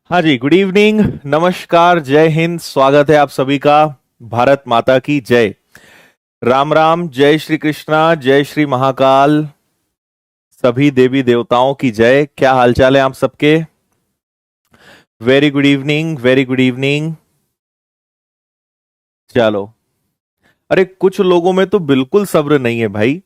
हाँ जी, good evening, नमस्कार, जय हिंद। स्वागत है आप सभी का। भारत माता की जय। राम राम, जय श्री कृष्णा, जय श्री महाकाल। सभी देवी देवताओं की जय। क्या हालचाल है आप सबके? Very good evening, very good evening. चलो। अरे कुछ लोगों में तो बिल्कुल सब्र नहीं है भाई।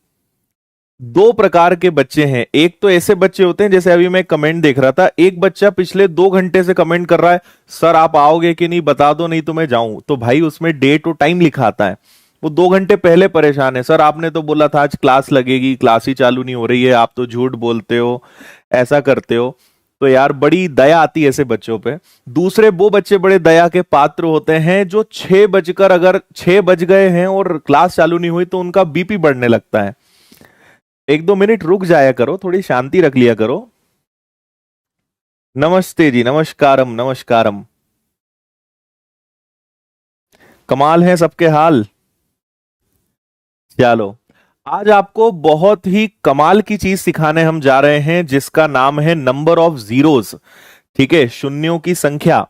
दो प्रकार के बच्चे हैं। एक तो ऐसे बच्चे होते हैं, जैसे अभी मैं कमेंट देख रहा था, एक बच्चा पिछले 2 घंटे से कमेंट कर रहा है, सर आप आओगे कि नहीं, बता दो नहीं तो मैं जाऊं। तो भाई उसमें डेट और टाइम लिखा आता है। वो 2 घंटे पहले परेशान है, सर आपने तो बोला था आज क्लास लगेगी, क्लास ही चालू नहीं हो रही है, आप तो झूठ बोलते हो, ऐसा करते हो। तो यार बड़ी दया आती है ऐसे बच्चों पे। दूसरे वो बच्चे बड़े दया के पात्र होते हैं, जो 6 बजकर, अगर 6 बज गए हैं और क्लास चालू नहीं हुई तो उनका बीपी बढ़ने लगता है। 1-2 मिनट रुक जाया करो, थोड़ी शांति रख लिया करो। नमस्ते जी, नमस्कारम नमस्कारम। कमाल है सबके हाल। चलो, आज आपको बहुत ही कमाल की चीज सिखाने हम जा रहे हैं, जिसका नाम है नंबर ऑफ जीरोस। ठीक है, शून्यों की संख्या।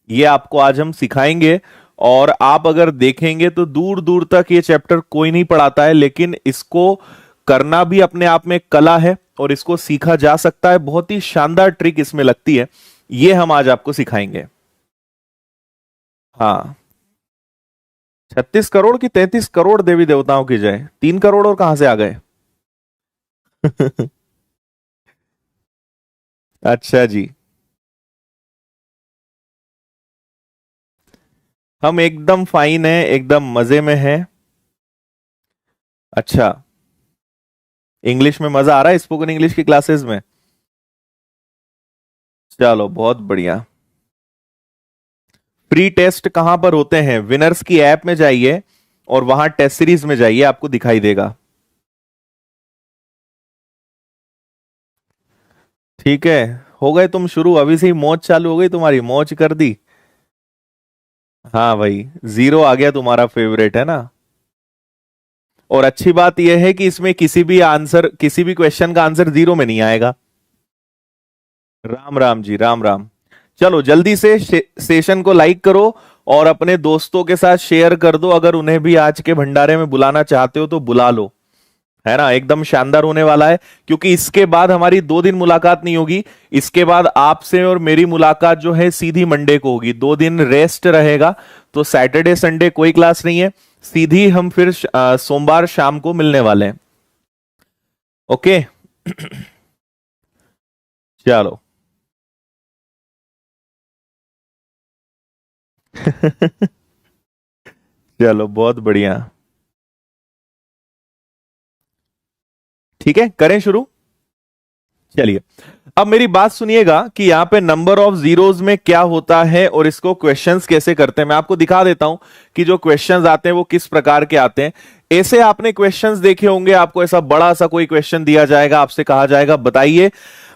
ये आपको आज हम सिखाएंगे। और आप अगर देखेंगे तो दूर दूर तक ये चैप्टर कोई नहीं पढ़ाता है, लेकिन इसको करना भी अपने आप में कला है और इसको सीखा जा सकता है। बहुत ही शानदार ट्रिक इसमें लगती है। ये हम आज आपको सिखाएंगे। हाँ। 36 करोड़ की 33 करोड़ देवी देवताओं की जय। 3 करोड़ और कहां से आ गए? अच्छा जी। हम एकदम फाइन है, एकदम मजे में है। अच्छा। इंग्लिश में मजा आ रहा है स्पोकन इंग्लिश की क्लासेस में? चलो बहुत बढ़िया। प्री टेस्ट कहां पर होते हैं? विनर्स की ऐप में जाइए और वहां टेस्ट सीरीज में जाइए, आपको दिखाई देगा। ठीक है। हो गए तुम शुरू, अभी से ही मौज चालू हो गई तुम्हारी, मौज कर दी। हाँ भाई, जीरो आ गया तुम्हारा फेवरेट है ना। और अच्छी बात यह है कि इसमें किसी भी आंसर, किसी भी क्वेश्चन का आंसर जीरो में नहीं आएगा। राम राम जी, राम राम। चलो जल्दी से सेशन को लाइक करो और अपने दोस्तों के साथ शेयर कर दो। अगर उन्हें भी आज के भंडारे में बुलाना चाहते हो तो बुला लो। है ना, एकदम शानदार होने वाला है। क्योंकि इसके बाद हमारी 2 दिन मुलाकात नहीं होगी। इसके बाद आपसे और मेरी मुलाकात जो है सीधी मंडे को होगी। 2 दिन रेस्ट रहेगा। तो सैटरडे संडे कोई क्लास नहीं है। सीधी हम फिर सोमवार शाम को मिलने वाले हैं। ओके। चलो। चलो बहुत बढ़िया। ठीक है, करें शुरू। चलिए, अब मेरी बात सुनिएगा कि यहां पे नंबर ऑफ जीरोस में क्या होता है और इसको क्वेश्चंस कैसे करते हैं। मैं आपको दिखा देता हूं कि जो क्वेश्चंस आते हैं वो किस प्रकार के आते हैं। ऐसे आपने क्वेश्चंस देखे होंगे, आपको ऐसा बड़ा सा कोई क्वेश्चन दिया जाएगा, आपसे कहा जाएगा बताइए।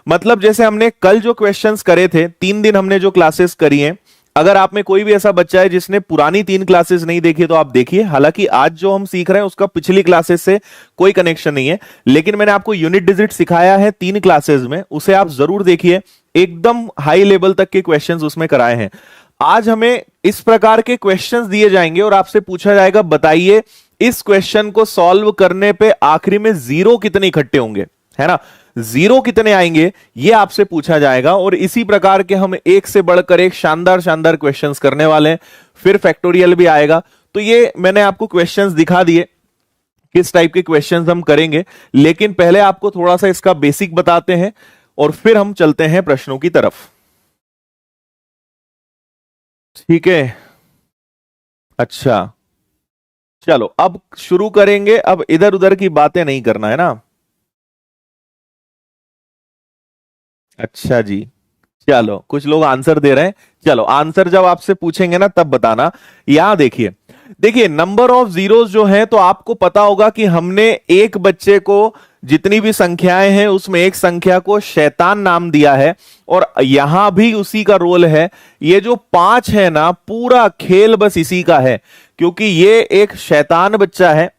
मतलब जैसे हमने कल जो क्वेश्चंस करे थे, 3 दिन हमने जो क्लासेस करी हैं, अगर आप में कोई भी ऐसा बच्चा है जिसने पुरानी 3 क्लासेस नहीं देखी तो आप देखिए। हालांकि आज जो हम सीख रहे हैं उसका पिछली क्लासेस से कोई कनेक्शन नहीं है, लेकिन मैंने आपको यूनिट डिजिट सिखाया है 3 क्लासेस में, उसे आप जरूर देखिए। एकदम हाई लेवल तक के क्वेश्चंस उसमें कराए हैं। आज हमें इस प्रकार के क्वेश्चंस दिए जाएंगे और आपसे पूछा जाएगा बताइए इस क्वेश्चन को सॉल्व करने पे आखिरी में जीरो कितने इकट्ठे होंगे, है ना। जीरो कितने आएंगे ये आपसे पूछा जाएगा। और इसी प्रकार के हम एक से बढ़कर एक शानदार शानदार क्वेश्चंस करने वाले हैं। फिर फैक्टोरियल भी आएगा। तो ये मैंने आपको क्वेश्चंस दिखा दिए, किस टाइप के क्वेश्चंस हम करेंगे। लेकिन पहले आपको थोड़ा सा इसका बेसिक बताते हैं और फिर हम चलते हैं प्रश्नों की तरफ। ठीक है। अच्छा। चलो अब शुरू करेंगे। अब इधर उधर की बातें नहीं करना है ना। अच्छा जी। चलो कुछ लोग आंसर दे रहे हैं। चलो आंसर जब आपसे पूछेंगे ना तब बताना। यहां देखिए, देखिए नंबर ऑफ जीरोस जो है, तो आपको पता होगा कि हमने एक बच्चे को, जितनी भी संख्याएं हैं उसमें एक संख्या को शैतान नाम दिया है। और यहां भी उसी का रोल है। ये जो 5 है ना, पूरा खेल बस इसी का है। क्योंकि ये एक शैतान बच्चा है।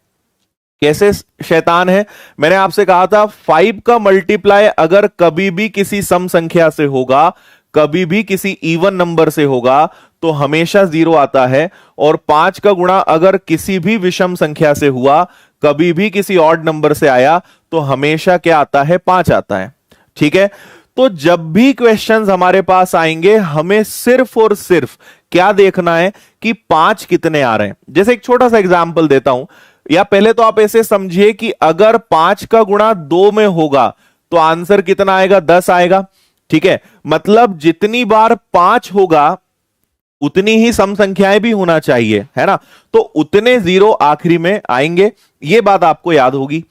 कैसे शैतान है? मैंने आपसे कहा था 5 का मल्टीप्लाई अगर कभी भी किसी सम संख्या से होगा कभी भी किसी इवन नंबर से होगा तो हमेशा 0 आता है, और 5 का गुणा अगर किसी भी विषम संख्या से हुआ, कभी भी किसी ऑड नंबर से आया, तो हमेशा क्या आता है? 5 आता है। ठीक है, तो जब भी क्वेश्चंस हमारे पास आएंगे हमें सिर्फ और सिर्फ क्या देखना है कि 5 कितने आ रहे हैं। जैसे एक छोटा सा एग्जांपल देता हूं, या पहले तो आप ऐसे समझिए कि अगर 5 का गुणा 2 में होगा तो आंसर कितना आएगा? 10 आएगा। ठीक है, मतलब जितनी बार 5 होगा उतनी ही सम संख्याएं भी होना चाहिए, है ना? तो उतने 0 आखिरी में आएंगे, ये बात आपको याद होगी।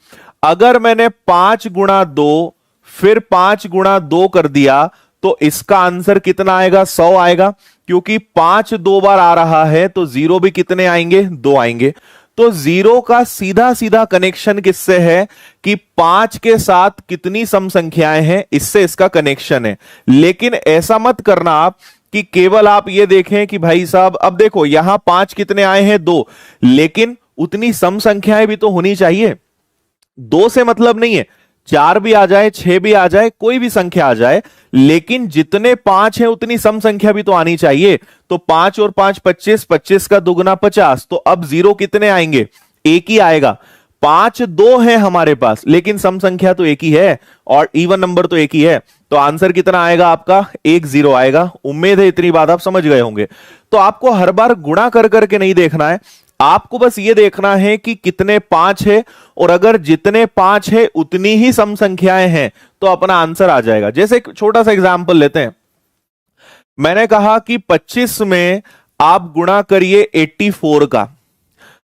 अगर मैंने 5 गुणा 2 फिर 5 गुणा 2 कर दिया तो इसका आंसर कितना आएगा? 100 आएगा, क्योंकि 5 2 बार आ रहा है तो 0 भी कितने आएंगे? 2 आएंगे। तो 0 का सीधा सीधा कनेक्शन किससे है कि 5 के साथ कितनी सम संख्याएं हैं, इससे इसका कनेक्शन है। लेकिन ऐसा मत करना आप कि केवल आप ये देखें कि भाई साहब अब देखो यहां 5 कितने आए हैं? 2, लेकिन उतनी सम संख्याएं भी तो होनी चाहिए। 2 से मतलब नहीं है 4 भी आ जाए, 6 भी आ जाए, कोई भी संख्या आ जाए, लेकिन जितने 5 हैं उतनी सम संख्या भी तो आनी चाहिए। तो 5 और 5 25, 25 का दुगना 50, तो अब 0 कितने आएंगे? एक ही आएगा। 5 2 है हमारे पास, लेकिन सम संख्या तो एक ही है और इवन नंबर तो एक ही है, तो आंसर कितना आएगा आपका? 1 0 आएगा। उम्मीद है इतनी बात आप समझ गए होंगे। तो आपको हर बार गुणा कर करके नहीं देखना है, आपको बस ये देखना है कि कितने 5 है, और अगर जितने 5 है उतनी ही सम संख्याएं हैं तो अपना आंसर आ जाएगा। जैसे एक छोटा सा एग्जांपल लेते हैं, मैंने कहा कि 25 में आप गुणा करिए 84 का।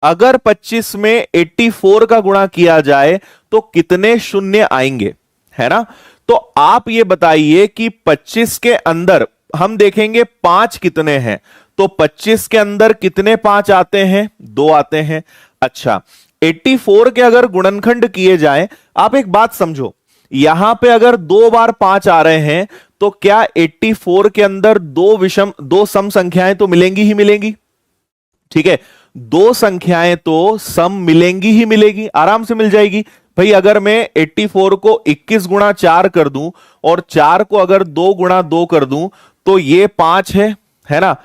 अगर 25 में 84 का गुणा किया जाए तो कितने शून्य आएंगे, है ना? तो आप ये बताइए कि 25 के अंदर हम देखेंगे 5 कितने हैं, तो 25 के अंदर कितने 5 आते हैं? 2 आते हैं। अच्छा, 84 के अगर गुणनखंड किए जाए, आप एक बात समझो, यहां पे अगर 2 बार 5 आ रहे हैं तो क्या 84 के अंदर दो सम संख्याएं तो मिलेंगी ही मिलेंगी। ठीक है, दो संख्याएं तो सम मिलेंगी ही मिलेगी, आराम से मिल जाएगी। भाई अगर मैं 84 को 21 गुणा 4 कर दूं और 4 को अगर 2 गुणा 2 कर दूं तो ये 5 है ना,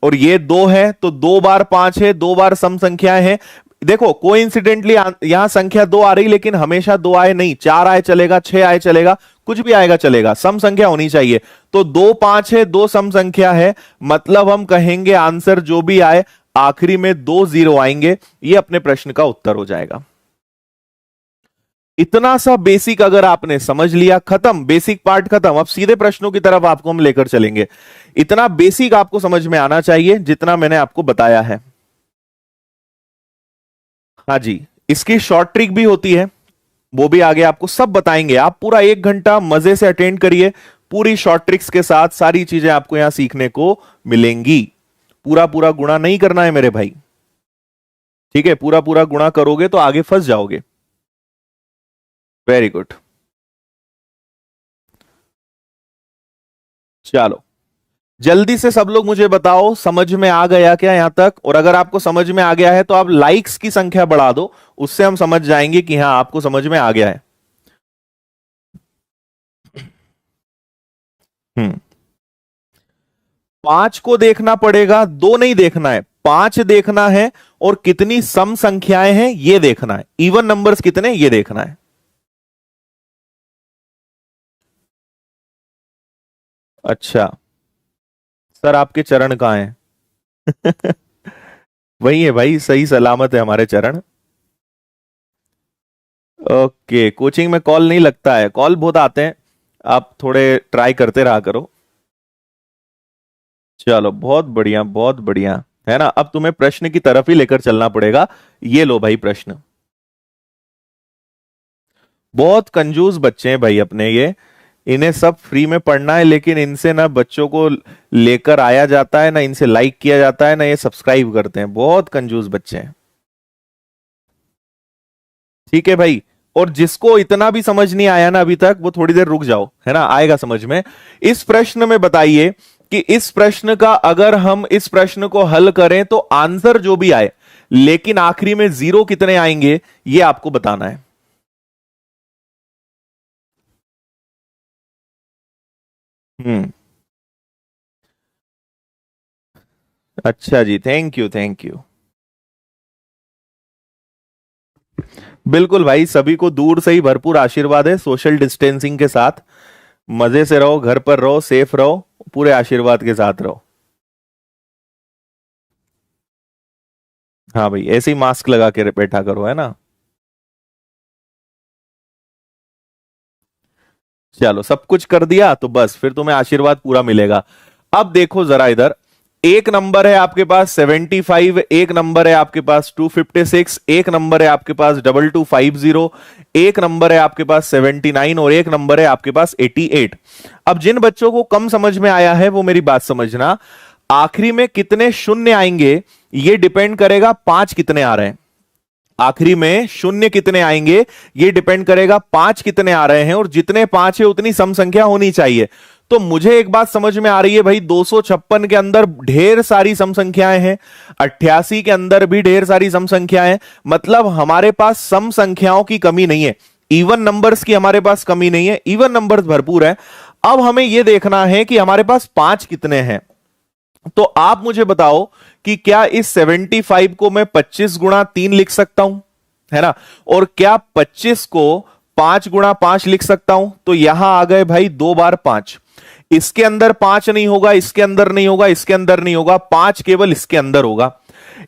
और ये 2 है, तो 2 बार 5 है, 2 बार सम संख्याएं हैं। देखो कोइंसिडेंटली यहां संख्या 2 आ रही, लेकिन हमेशा 2 आए नहीं, 4 आए चलेगा, 6 आए चलेगा, कुछ भी आएगा चलेगा, सम संख्या होनी चाहिए। तो 2 5 है, 2 सम संख्या है, मतलब हम कहेंगे आंसर जो भी आए आखिरी में 2 0 आएंगे, ये अपने प्रश्न का उत्तर हो जाएगा। इतना सा बेसिक अगर आपने समझ लिया, खत्म, बेसिक पार्ट खत्म। अब सीधे प्रश्नों की तरफ आपको हम लेकर चलेंगे। इतना बेसिक आपको समझ में आना चाहिए जितना मैंने आपको बताया है। हाँ जी, इसकी शॉर्ट ट्रिक भी होती है, वो भी आगे आपको सब बताएंगे। आप पूरा 1 घंटा मजे से अटेंड करिए, पूरी शॉर्ट ट्रिक्स के साथ सारी चीजें आपको यहां सीखने को मिलेंगी। पूरा पूरा गुणा नहीं करना है मेरे भाई, ठीक है? पूरा पूरा गुणा करोगे तो आगे फंस जाओगे। वेरी गुड, चलो जल्दी से सब लोग मुझे बताओ समझ में आ गया क्या यहां तक? और अगर आपको समझ में आ गया है तो आप लाइक्स की संख्या बढ़ा दो, उससे हम समझ जाएंगे कि हाँ आपको समझ में आ गया है। 5 को देखना पड़ेगा, 2 नहीं देखना है, 5 देखना है, और कितनी सम संख्याएं हैं ये देखना है, इवन नंबर्स कितने ये देखना है। अच्छा सर, आपके चरण कहां हैं? वही है भाई, सही सलामत है हमारे चरण। ओके, कोचिंग में कॉल नहीं लगता है, कॉल बहुत आते हैं, आप थोड़े ट्राई करते रहा करो। चलो बहुत बढ़िया, बहुत बढ़िया, है ना? अब तुम्हें प्रश्न की तरफ ही लेकर चलना पड़ेगा। ये लो भाई प्रश्न। बहुत कंजूस बच्चे हैं भाई अपने ये, इन्हें सब फ्री में पढ़ना है, लेकिन इनसे ना बच्चों को लेकर आया जाता है, ना इनसे लाइक किया जाता है, ना ये सब्सक्राइब करते हैं। बहुत कंजूस बच्चे हैं। ठीक है भाई, और जिसको इतना भी समझ नहीं आया ना अभी तक, वो थोड़ी देर रुक जाओ, है ना, आएगा समझ में। इस प्रश्न में बताइए कि इस प्रश्न का अगर हम इस प्रश्न को हल करें तो आंसर जो भी आए, लेकिन आखिरी में 0 कितने आएंगे ये आपको बताना है। हम्म अच्छा जी, थैंक यू थैंक यू। बिल्कुल भाई, सभी को दूर से ही भरपूर आशीर्वाद है, सोशल डिस्टेंसिंग के साथ। मजे से रहो, घर पर रहो, सेफ रहो, पूरे आशीर्वाद के साथ रहो। हाँ भाई, ऐसे ही मास्क लगा के बैठा करो, है ना। चलो, सब कुछ कर दिया तो बस फिर तुम्हें आशीर्वाद पूरा मिलेगा। अब देखो जरा इधर, एक नंबर है आपके पास 75, एक नंबर है आपके पास 256, एक नंबर है आपके पास 2250, एक नंबर है आपके पास 79 और एक नंबर है आपके पास 88। अब जिन बच्चों को कम समझ में आया है वो मेरी बात समझना, आखिरी में कितने शून्य आएंगे ये डिपेंड करेगा पांच कितने आ रहे हैं। आखिरी में शून्य कितने आएंगे ये डिपेंड करेगा पांच कितने आ रहे हैं, और जितने पांच है उतनी सम संख्या होनी चाहिए। तो मुझे एक बात समझ में आ रही है भाई, 256 के अंदर ढेर सारी सम संख्याएं हैं, 88 के अंदर भी ढेर सारी सम संख्याएं, मतलब हमारे पास सम संख्याओं की कमी नहीं है, इवन नंबर्स की हमारे पास कमी नहीं है, इवन नंबर्स भरपूर है। अब हमें यह देखना है कि हमारे पास पांच कितने हैं। तो आप मुझे बताओ कि क्या इस 75 को मैं 25 गुणा 3 लिख सकता हूं, है ना, और क्या 25 को 5 गुणा 5 लिख सकता हूं। तो यहां आ गए भाई 2 बार 5, इसके अंदर 5 नहीं होगा, इसके अंदर नहीं होगा, इसके अंदर नहीं होगा, 5 केवल इसके अंदर होगा।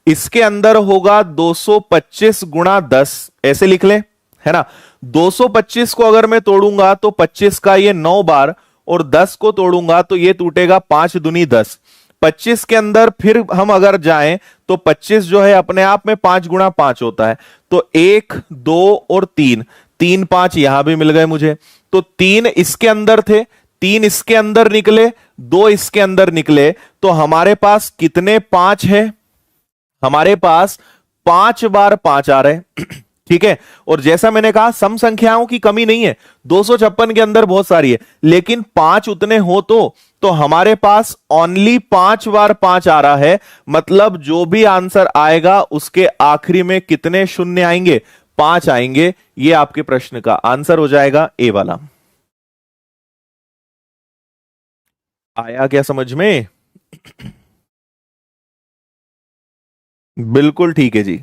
इसके अंदर होगा 225 गुणा 10, ऐसे लिख ले, है ना। 225 को अगर मैं तोड़ूंगा तो 25 का ये 9 बार, और 10 को तोड़ूंगा तो ये टूटेगा 5 दूनी 10। 25 के अंदर फिर हम अगर जाएं तो 25 जो है अपने आप में 5 गुणा 5 होता है। तो 1 2 और 3, 3 5 यहां भी मिल गए मुझे। तो 3 इसके अंदर थे, 3 इसके अंदर निकले, 2 इसके अंदर निकले, तो हमारे पास कितने 5 है, हमारे पास 5 बार 5 आ रहे ठीक है। और जैसा मैंने कहा सम संख्याओं की कमी नहीं है, 256 के अंदर बहुत सारी है, लेकिन 5 उतने हो तो हमारे पास ओनली 5 बार 5 आ रहा है। मतलब जो भी आंसर आएगा उसके आखिरी में कितने शून्य आएंगे, 5 आएंगे। ये आपके प्रश्न का आंसर हो जाएगा ए वाला। आया क्या समझ में? बिल्कुल ठीक है जी।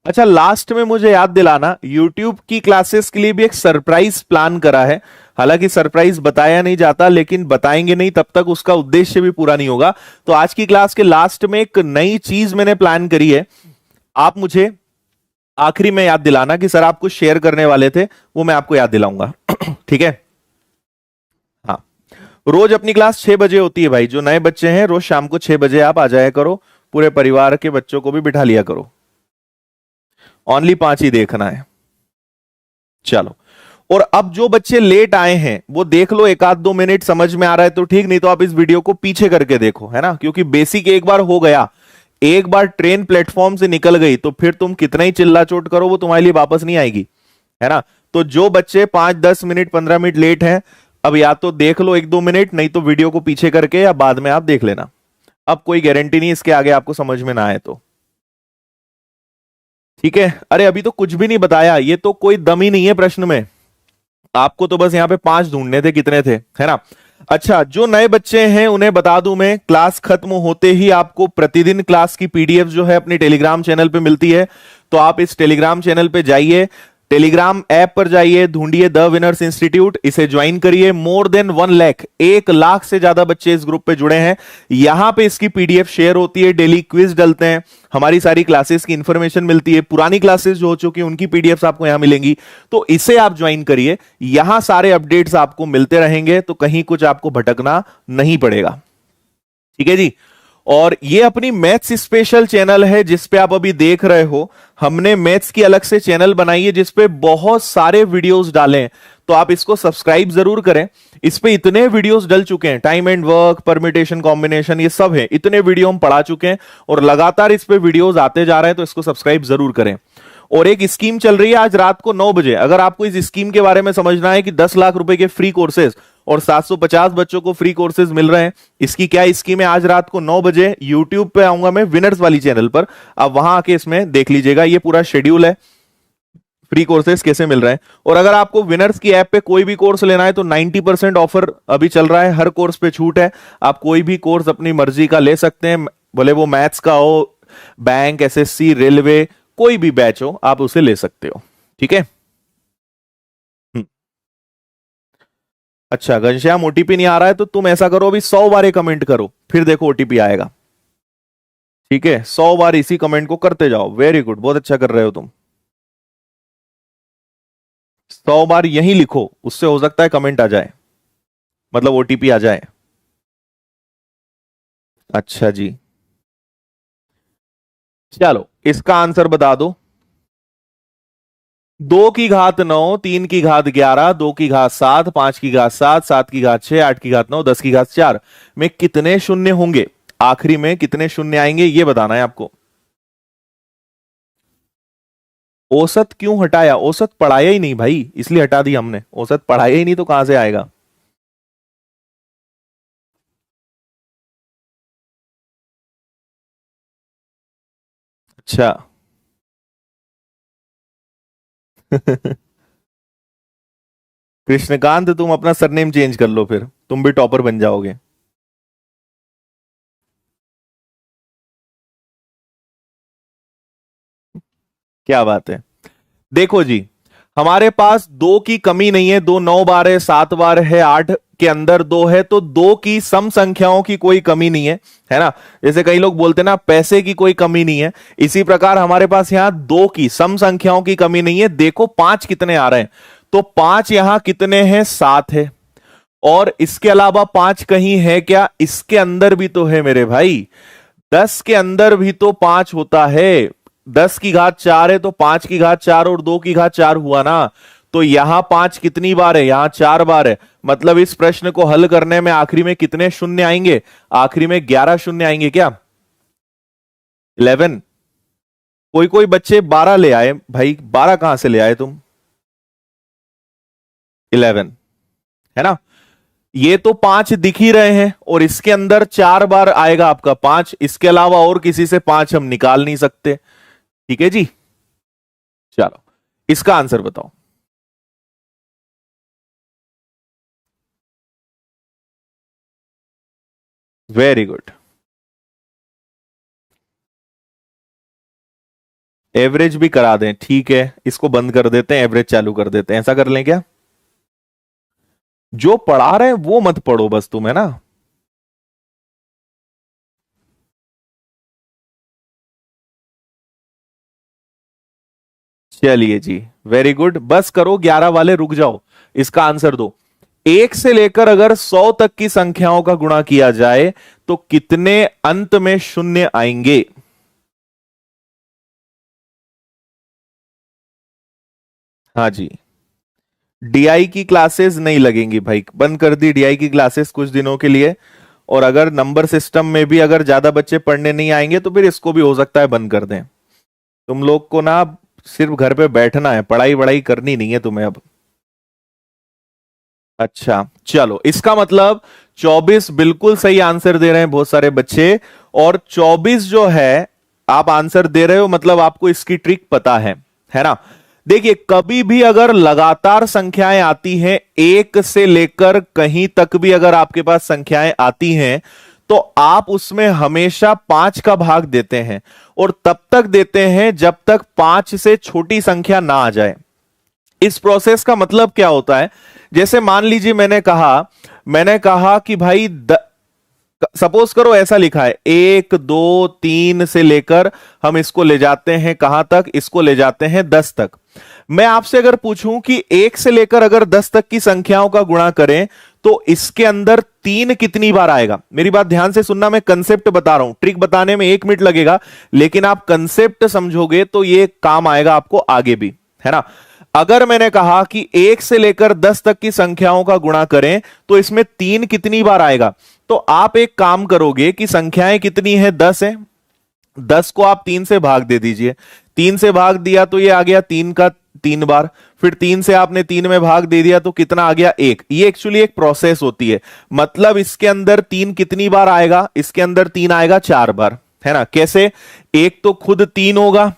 अच्छा, लास्ट में मुझे याद दिलाना, YouTube की क्लासेस के लिए भी एक सरप्राइज प्लान करा है। हालांकि सरप्राइज बताया नहीं जाता, लेकिन बताएंगे नहीं तब तक उसका उद्देश्य भी पूरा नहीं होगा। तो आज की क्लास के लास्ट में एक नई चीज मैंने प्लान करी है, आप मुझे आखिरी में याद दिलाना कि सर आप कुछ शेयर करने वाले थे, वो मैं आपको याद दिलाऊंगा ठीक है। हाँ, रोज अपनी क्लास 6 बजे होती है भाई, जो नए बच्चे हैं रोज शाम को 6 बजे आप आ जाया करो, पूरे परिवार के बच्चों को भी बिठा लिया करो। ओनली 5 ही देखना है। चलो, और अब जो बच्चे लेट आए हैं वो देख लो, एक आध 2 मिनट समझ में आ रहा है तो ठीक, नहीं तो आप इस वीडियो को पीछे करके देखो, है ना। क्योंकि बेसिक एक बार हो गया, एक बार ट्रेन प्लेटफॉर्म से निकल गई तो फिर तुम कितना ही चिल्ला चोट करो वो तुम्हारे लिए वापस नहीं आएगी, है ना। तो जो बच्चे 5-10 मिनट 15 मिनट लेट हैं, अब या तो देख लो 1-2 मिनट, नहीं तो वीडियो को पीछे करके या बाद में आप देख लेना। अब कोई गारंटी नहीं इसके आगे आपको समझ में ना आए तो, ठीक है। अरे अभी तो कुछ भी नहीं बताया, ये तो कोई दम ही नहीं है प्रश्न में, आपको तो बस यहां पे 5 ढूंढने थे, कितने थे, है ना। अच्छा, जो नए बच्चे हैं उन्हें बता दूं मैं, क्लास खत्म होते ही आपको प्रतिदिन क्लास की पीडीएफ जो है अपनी टेलीग्राम चैनल पे मिलती है। तो आप इस टेलीग्राम चैनल पे जाइए, टेलीग्राम ऐप पर जाइए, ढूंढिए द विनर्स इंस्टीट्यूट, इसे ज्वाइन करिए। मोर देन 1 लाख, 1 लाख से ज्यादा बच्चे इस ग्रुप पे जुड़े हैं। यहां पे इसकी पीडीएफ शेयर होती है, डेली क्विज डलते हैं, हमारी सारी क्लासेस की इंफॉर्मेशन मिलती है, पुरानी क्लासेस जो हो चुकी है उनकी पीडीएफ आपको यहां मिलेंगी। तो इसे आप ज्वाइन करिए, यहां सारे अपडेट्स आपको मिलते रहेंगे, तो कहीं कुछ आपको भटकना नहीं पड़ेगा, ठीक है जी। और ये अपनी मैथ्स स्पेशल चैनल है जिसपे आप अभी देख रहे हो, हमने मैथ्स की अलग से चैनल बनाई है जिसपे बहुत सारे वीडियोस डाले हैं। तो आप इसको सब्सक्राइब जरूर करें, इस पे इतने वीडियोस डल चुके हैं, time and work, permutation, combination, ये सब है, इतने वीडियो हम पढ़ा चुके हैं और लगातार इस पे वीडियोस आते जा रहे हैं। तो इसको सब्सक्राइब जरूर करें। और एक स्कीम चल रही है आज रात को 9 बजे, अगर आपको इस स्कीम के बारे में समझना है कि 10 लाख रुपए के फ्री कोर्सेज और 750 बच्चों को फ्री कोर्सेज मिल रहे हैं, इसकी क्या स्कीम है, आज रात को 9 बजे यूट्यूब पे आऊंगा मैं, विनर्स वाली चैनल पर, आप वहां आके इसमें देख लीजिएगा, ये पूरा शेड्यूल है। फ्री कोर्सेज कैसे मिल रहे हैं। और अगर आपको विनर्स की ऐप पे कोई भी कोर्स लेना है तो 90% ऑफर अभी चल रहा है, हर कोर्स पे छूट है। आप कोई भी कोर्स अपनी मर्जी का ले सकते हैं, भले वो मैथ्स का हो, बैंक, एसएससी, रेलवे, कोई भी बैच हो आप उसे ले सकते हो। ठीक है। अच्छा घनश्याम, ओटीपी नहीं आ रहा है तो तुम ऐसा करो, अभी 100 बार कमेंट करो, फिर देखो ओटीपी आएगा। ठीक है, 100 बार इसी कमेंट को करते जाओ। वेरी गुड, बहुत अच्छा कर रहे हो तुम। 100 बार यही लिखो, उससे हो सकता है कमेंट आ जाए, मतलब ओटीपी आ जाए। अच्छा जी, चलो इसका आंसर बता दो। 2 की घात 9, 3 की घात 11, 2 की घात 7, 5 की घात 7, 7 की घात 6, 8 की घात 9, 10 की घात 4 में कितने शून्य होंगे? आखिरी में कितने शून्य आएंगे ये बताना है आपको। औसत क्यों हटाया? औसत पढ़ाया ही नहीं भाई, इसलिए हटा दिया हमने। औसत पढ़ाया ही नहीं तो कहां से आएगा? अच्छा। कृष्णकांत, तुम अपना सरनेम चेंज कर लो, फिर तुम भी टॉपर बन जाओगे। क्या बात है। देखो जी, हमारे पास दो की कमी नहीं है। दो 9 बार है, 7 बार है, 8 के अंदर 2 है, तो दो की सम संख्याओं की कोई कमी नहीं है ना। जैसे कई लोग बोलते हैं ना पैसे की कोई कमी नहीं है, इसी प्रकार हमारे पास यहां दो की सम संख्याओं की कमी नहीं है। देखो 5 कितने आ रहे हैं, तो 5 यहां कितने हैं? 7 है। और इसके अलावा 5 कहीं है क्या? इसके अंदर भी तो है मेरे भाई। 10 के अंदर भी तो 5 होता है। 10 की घात 4 है तो 5 की घात 4 और 2 की घात 4 हुआ ना। तो यहां 5 कितनी बार है? यहां 4 बार है। मतलब इस प्रश्न को हल करने में आखिरी में कितने शून्य आएंगे? आखिरी में 11 शून्य आएंगे क्या? 11। कोई कोई बच्चे 12 ले आए भाई, 12 कहां से ले आए तुम? 11 है ना। ये तो 5 दिख ही रहे हैं, और इसके अंदर 4 बार आएगा आपका 5। इसके अलावा और किसी से 5 हम निकाल नहीं सकते। ठीक है जी, चलो इसका आंसर बताओ। Very good. एवरेज भी करा दें, ठीक है, इसको बंद कर देते हैं, एवरेज चालू कर देते हैं, ऐसा कर लें क्या? जो पढ़ा रहे हैं वो मत पढ़ो बस तुम, है ना। चलिए जी, वेरी गुड, बस करो, 11 वाले रुक जाओ। इसका आंसर दो। 1 से लेकर अगर 100 तक की संख्याओं का गुणा किया जाए तो कितने अंत में शून्य आएंगे? हाँ जी। डीआई की क्लासेस नहीं लगेंगी भाई, बंद कर दी डीआई की क्लासेस कुछ दिनों के लिए। और अगर नंबर सिस्टम में भी अगर ज्यादा बच्चे पढ़ने नहीं आएंगे तो फिर इसको भी हो सकता है बंद कर दें। तुम लोग को ना सिर्फ घर पे बैठना है, पढ़ाई वढ़ाई करनी नहीं है तुम्हें अब। अच्छा चलो, इसका मतलब 24 बिल्कुल सही आंसर दे रहे हैं बहुत सारे बच्चे। और 24 जो है आप आंसर दे रहे हो, मतलब आपको इसकी ट्रिक पता है ना। देखिए कभी भी अगर लगातार संख्याएं आती हैं, 1 से लेकर कहीं तक भी अगर आपके पास संख्याएं आती हैं, तो आप उसमें हमेशा 5 का भाग देते हैं। और तब तक देते हैं जब तक 5 से छोटी संख्या ना आ जाए। इस प्रोसेस का मतलब क्या होता है? जैसे मान लीजिए मैंने कहा कि भाई सपोज करो ऐसा लिखा है 1 2 3 से लेकर हम इसको ले जाते हैं कहां तक? इसको ले जाते हैं 10 तक। मैं आपसे अगर पूछूं कि 1 से लेकर अगर 10 तक की संख्याओं का गुणा करें तो इसके अंदर 3 कितनी बार आएगा? मेरी बात ध्यान से सुनना, मैं कंसेप्ट बता रहा हूं, ट्रिक बताने में 1 मिनट लगेगा, लेकिन आप कंसेप्ट समझोगे तो ये काम आएगा आपको आगे भी, है ना। अगर मैंने कहा कि 1 से लेकर 10 तक की संख्याओं का गुणा करें तो इसमें 3 कितनी बार आएगा? तो आप एक काम करोगे कि संख्याएं कितनी है? 10 है। 10 को आप 3 से भाग दे दीजिए। 3 से भाग दिया तो ये आ गया 3 का 3 बार। फिर 3 से आपने 3 में भाग दे दिया तो कितना आ गया? 1। ये एक्चुअली एक प्रोसेस होती है। मतलब इसके अंदर 3 कितनी बार आएगा? इसके अंदर 3 आएगा 4 बार, है ना। कैसे? एक तो खुद 3 होगा,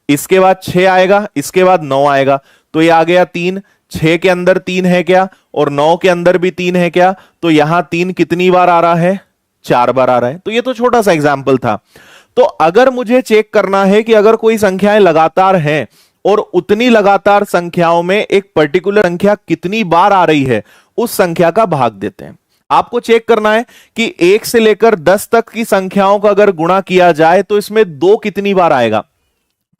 इसके बाद 6 आएगा, इसके बाद 9 आएगा, तो ये आ गया 3। 6 के अंदर 3 है क्या, और 9 के अंदर भी 3 है क्या, तो यहां 3 कितनी बार आ रहा है, 4 बार आ रहा है। तो ये तो छोटा सा एग्जाम्पल था। तो अगर मुझे चेक करना है कि अगर कोई संख्याएं लगातार हैं और उतनी लगातार संख्याओं में एक पर्टिकुलर संख्या कितनी बार आ रही है, उस संख्या का भाग देते हैं। आपको चेक करना है कि 1 से लेकर 10 तक की संख्याओं का अगर गुणा किया जाए तो इसमें 2 कितनी बार आएगा।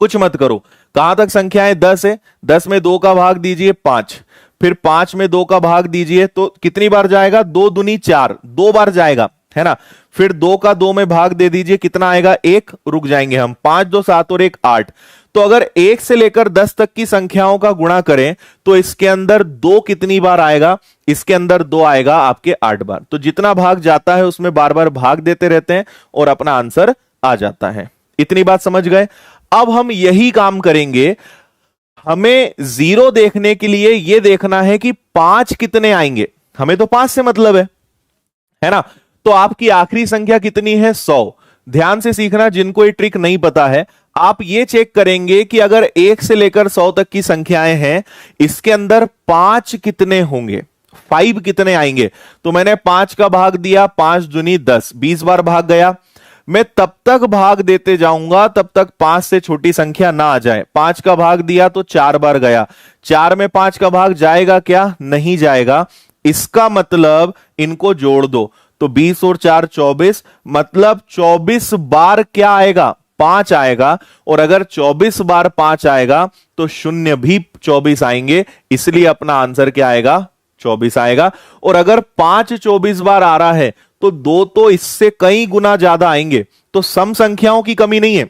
कुछ मत करो, कहां तक संख्याएं 10 है, 10 में 2 का भाग दीजिए 5, फिर 5 में 2 का भाग दीजिए तो कितनी बार जाएगा, 2 दूनी 4, 2 बार जाएगा, है ना। फिर 2 का 2 में भाग दे दीजिए, कितना आएगा 1, रुक जाएंगे हम, 5 2 7 और 1 8। तो अगर 1 से लेकर 10 तक की संख्याओं का गुणा करें तो इसके अंदर 2 कितनी बार आएगा, इसके अंदर 2 आएगा आपके 8 बार। तो जितना भाग जाता है उसमें बार बार भाग देते रहते हैं और अपना आंसर आ जाता है। इतनी बात समझ गए। अब हम यही काम करेंगे, हमें 0 देखने के लिए यह देखना है कि 5 कितने आएंगे। हमें तो 5 से मतलब है ना। तो आपकी आखिरी संख्या कितनी है, 100। ध्यान से सीखना, जिनको ये ट्रिक नहीं पता है, आप ये चेक करेंगे कि अगर 1 से लेकर 100 तक की संख्याएं हैं, इसके अंदर 5 कितने होंगे, 5 कितने आएंगे। तो मैंने 5 का भाग दिया, 5 दूनी 10, 20 बार भाग गया। मैं तब तक भाग देते जाऊंगा तब तक 5 से छोटी संख्या ना आ जाए। 5 का भाग दिया तो 4 बार गया, 4 में 5 का भाग जाएगा क्या, नहीं जाएगा। इसका मतलब इनको जोड़ दो तो 20 और 4 24, मतलब 24 बार क्या आएगा, 5 आएगा। और अगर 24 बार 5 आएगा तो शून्य भी 24 आएंगे, इसलिए अपना आंसर क्या आएगा, 24 आएगा। और अगर 5 24 बार आ रहा है तो 2 तो इससे कई गुना ज्यादा आएंगे। तो सम संख्याओं की कमी नहीं है।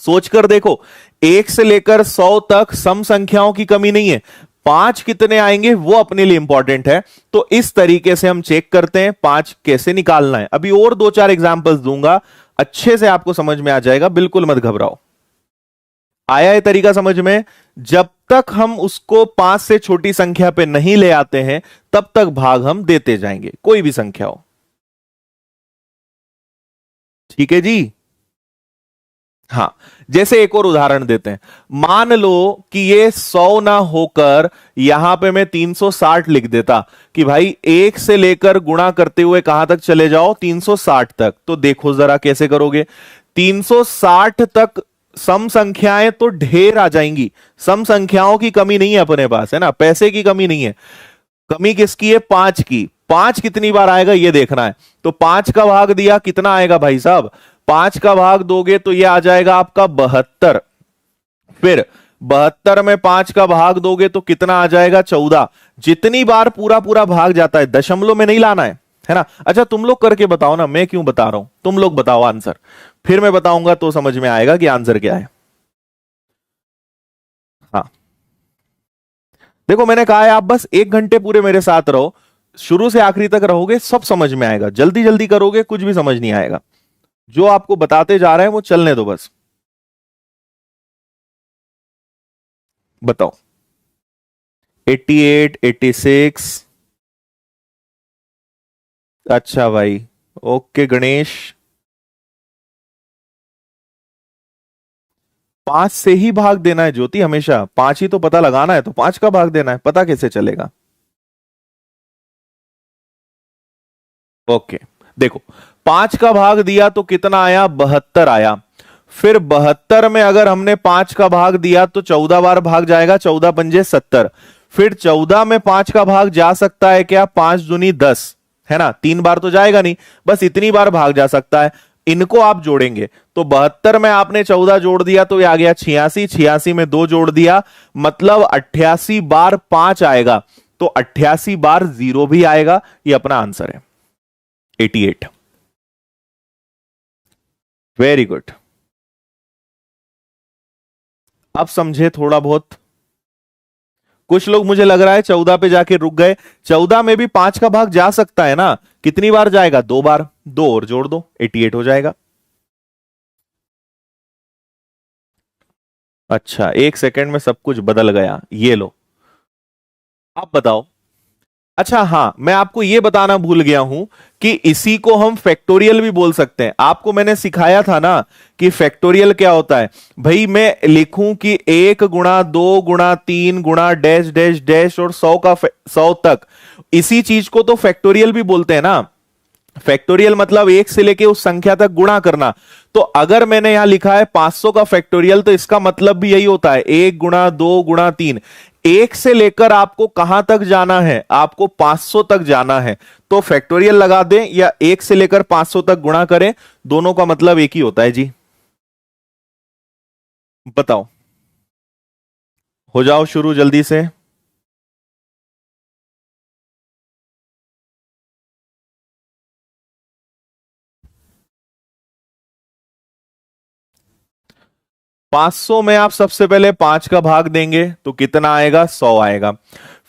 सोचकर देखो, 1 से लेकर 100 तक सम संख्याओं की कमी नहीं है। 5 कितने आएंगे वो अपने लिए इंपॉर्टेंट है। तो इस तरीके से हम चेक करते हैं 5 कैसे निकालना है। अभी और 2-4 एग्जांपल्स दूंगा, अच्छे से आपको समझ में आ जाएगा, बिल्कुल मत घबराओ। आया ये तरीका समझ में। जब तक हम उसको 5 से छोटी संख्या पे नहीं ले आते हैं तब तक भाग हम देते जाएंगे, कोई भी संख्या हो। ठीक है जी। हाँ, जैसे एक और उदाहरण देते हैं। मान लो कि ये 100 ना होकर यहां पे मैं 360 लिख देता कि भाई 1 से लेकर गुणा करते हुए कहां तक चले जाओ, 360 तक। तो देखो जरा कैसे करोगे। 360 तक सम संख्याएं तो ढेर आ जाएंगी, सम संख्याओं की कमी नहीं है अपने पास, है ना, पैसे की कमी नहीं है। कमी किसकी है, 5 की। 5 कितनी बार आएगा ये देखना है। तो 5 का भाग दिया, कितना आएगा भाई साहब, 5 का भाग दोगे तो ये आ जाएगा आपका 72। फिर 72 में 5 का भाग दोगे तो कितना आ जाएगा, 14। जितनी बार पूरा पूरा भाग जाता है, दशमलव में नहीं लाना है ना। अच्छा तुम लोग करके बताओ ना, मैं क्यों बता रहा हूं, तुम लोग बताओ आंसर, फिर मैं बताऊंगा तो समझ में आएगा कि आंसर क्या है। हाँ, देखो मैंने कहा है आप बस 1 घंटे पूरे मेरे साथ रहो, शुरू से आखिरी तक रहोगे, सब समझ में आएगा। जल्दी जल्दी करोगे कुछ भी समझ नहीं आएगा। जो आपको बताते जा रहे हैं वो चलने दो बस। बताओ। 88 86। अच्छा भाई, ओके गणेश। 5 से ही भाग देना है ज्योति, हमेशा 5 ही तो पता लगाना है, तो 5 का भाग देना है, पता कैसे चलेगा। ओके, देखो 5 का भाग दिया तो कितना आया, 72 आया। फिर 72 में अगर हमने 5 का भाग दिया तो 14 बार भाग जाएगा, 14 पंजे 70। फिर 14 में 5 का भाग जा सकता है क्या, 5 दूनी 10, है ना, 3 बार तो जाएगा नहीं, बस इतनी बार भाग जा सकता है। इनको आप जोड़ेंगे तो 72 में आपने 14 जोड़ दिया तो ये आ गया 86, 86 में 2 जोड़ दिया, मतलब 88 बार 5 आएगा, तो 88 बार 0 भी आएगा। ये अपना आंसर है 88। Very good. अब समझे थोड़ा बहुत। कुछ लोग मुझे लग रहा है 14 पे जाके रुक गए। 14 में भी 5 का भाग जा सकता है ना, कितनी बार जाएगा, 2 बार, 2 और जोड़ दो 88 हो जाएगा। अच्छा 1 सेकंड में सब कुछ बदल गया, ये लो। अब बताओ अच्छा हाँ, मैं आपको यह बताना भूल गया हूं कि इसी को हम फैक्टोरियल भी बोल सकते हैं। आपको मैंने सिखाया था ना कि फैक्टोरियल क्या होता है। भाई मैं लिखूं कि 1 गुणा 2 गुणा 3 गुणा डैश डैश डैश और 100 तक, इसी चीज को तो फैक्टोरियल भी बोलते हैं ना। फैक्टोरियल मतलब एक से लेके उस संख्या तक गुणा करना। तो अगर मैंने यहां लिखा है 500 का फैक्टोरियल, तो इसका मतलब भी यही होता है, 1 गुणा 2 गुणा 3। एक से लेकर आपको कहां तक जाना है, आपको 500 तक जाना है। तो फैक्टोरियल लगा दें या एक से लेकर 500 तक गुणा करें, दोनों का मतलब एक ही होता है जी। बताओ, हो जाओ शुरू जल्दी से। 500 में आप सबसे पहले 5 का भाग देंगे तो कितना आएगा, 100 आएगा।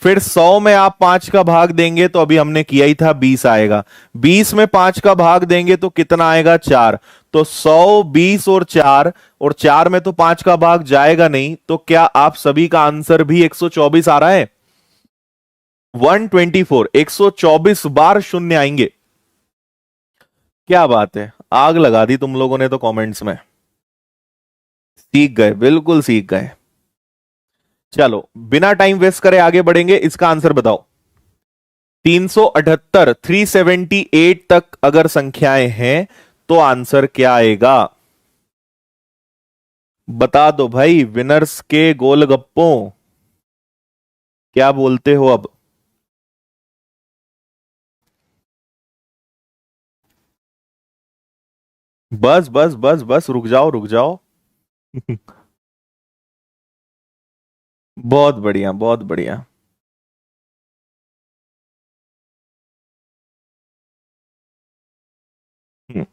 फिर 100 में आप 5 का भाग देंगे तो अभी हमने किया ही था, 20 आएगा। 20 में 5 का भाग देंगे तो कितना आएगा, 4। तो 100, 20 और 4, और 4 में तो 5 का भाग जाएगा नहीं, तो क्या आप सभी का आंसर भी 124 आ रहा है? 124, 124 बार शून्य आएंगे। क्या बात है, आग लगा दी तुम लोगों ने तो कमेंट्स में। सीख गए, बिल्कुल सीख गए। चलो बिना टाइम वेस्ट करे आगे बढ़ेंगे, इसका आंसर बताओ। 378, 378 तक अगर संख्याएं हैं तो आंसर क्या आएगा? बता दो भाई, विनर्स के गोलगप्पों, क्या बोलते हो अब? बस बस बस बस, रुक जाओ रुक जाओ। बहुत बढ़िया, बहुत बढ़िया। हम्म,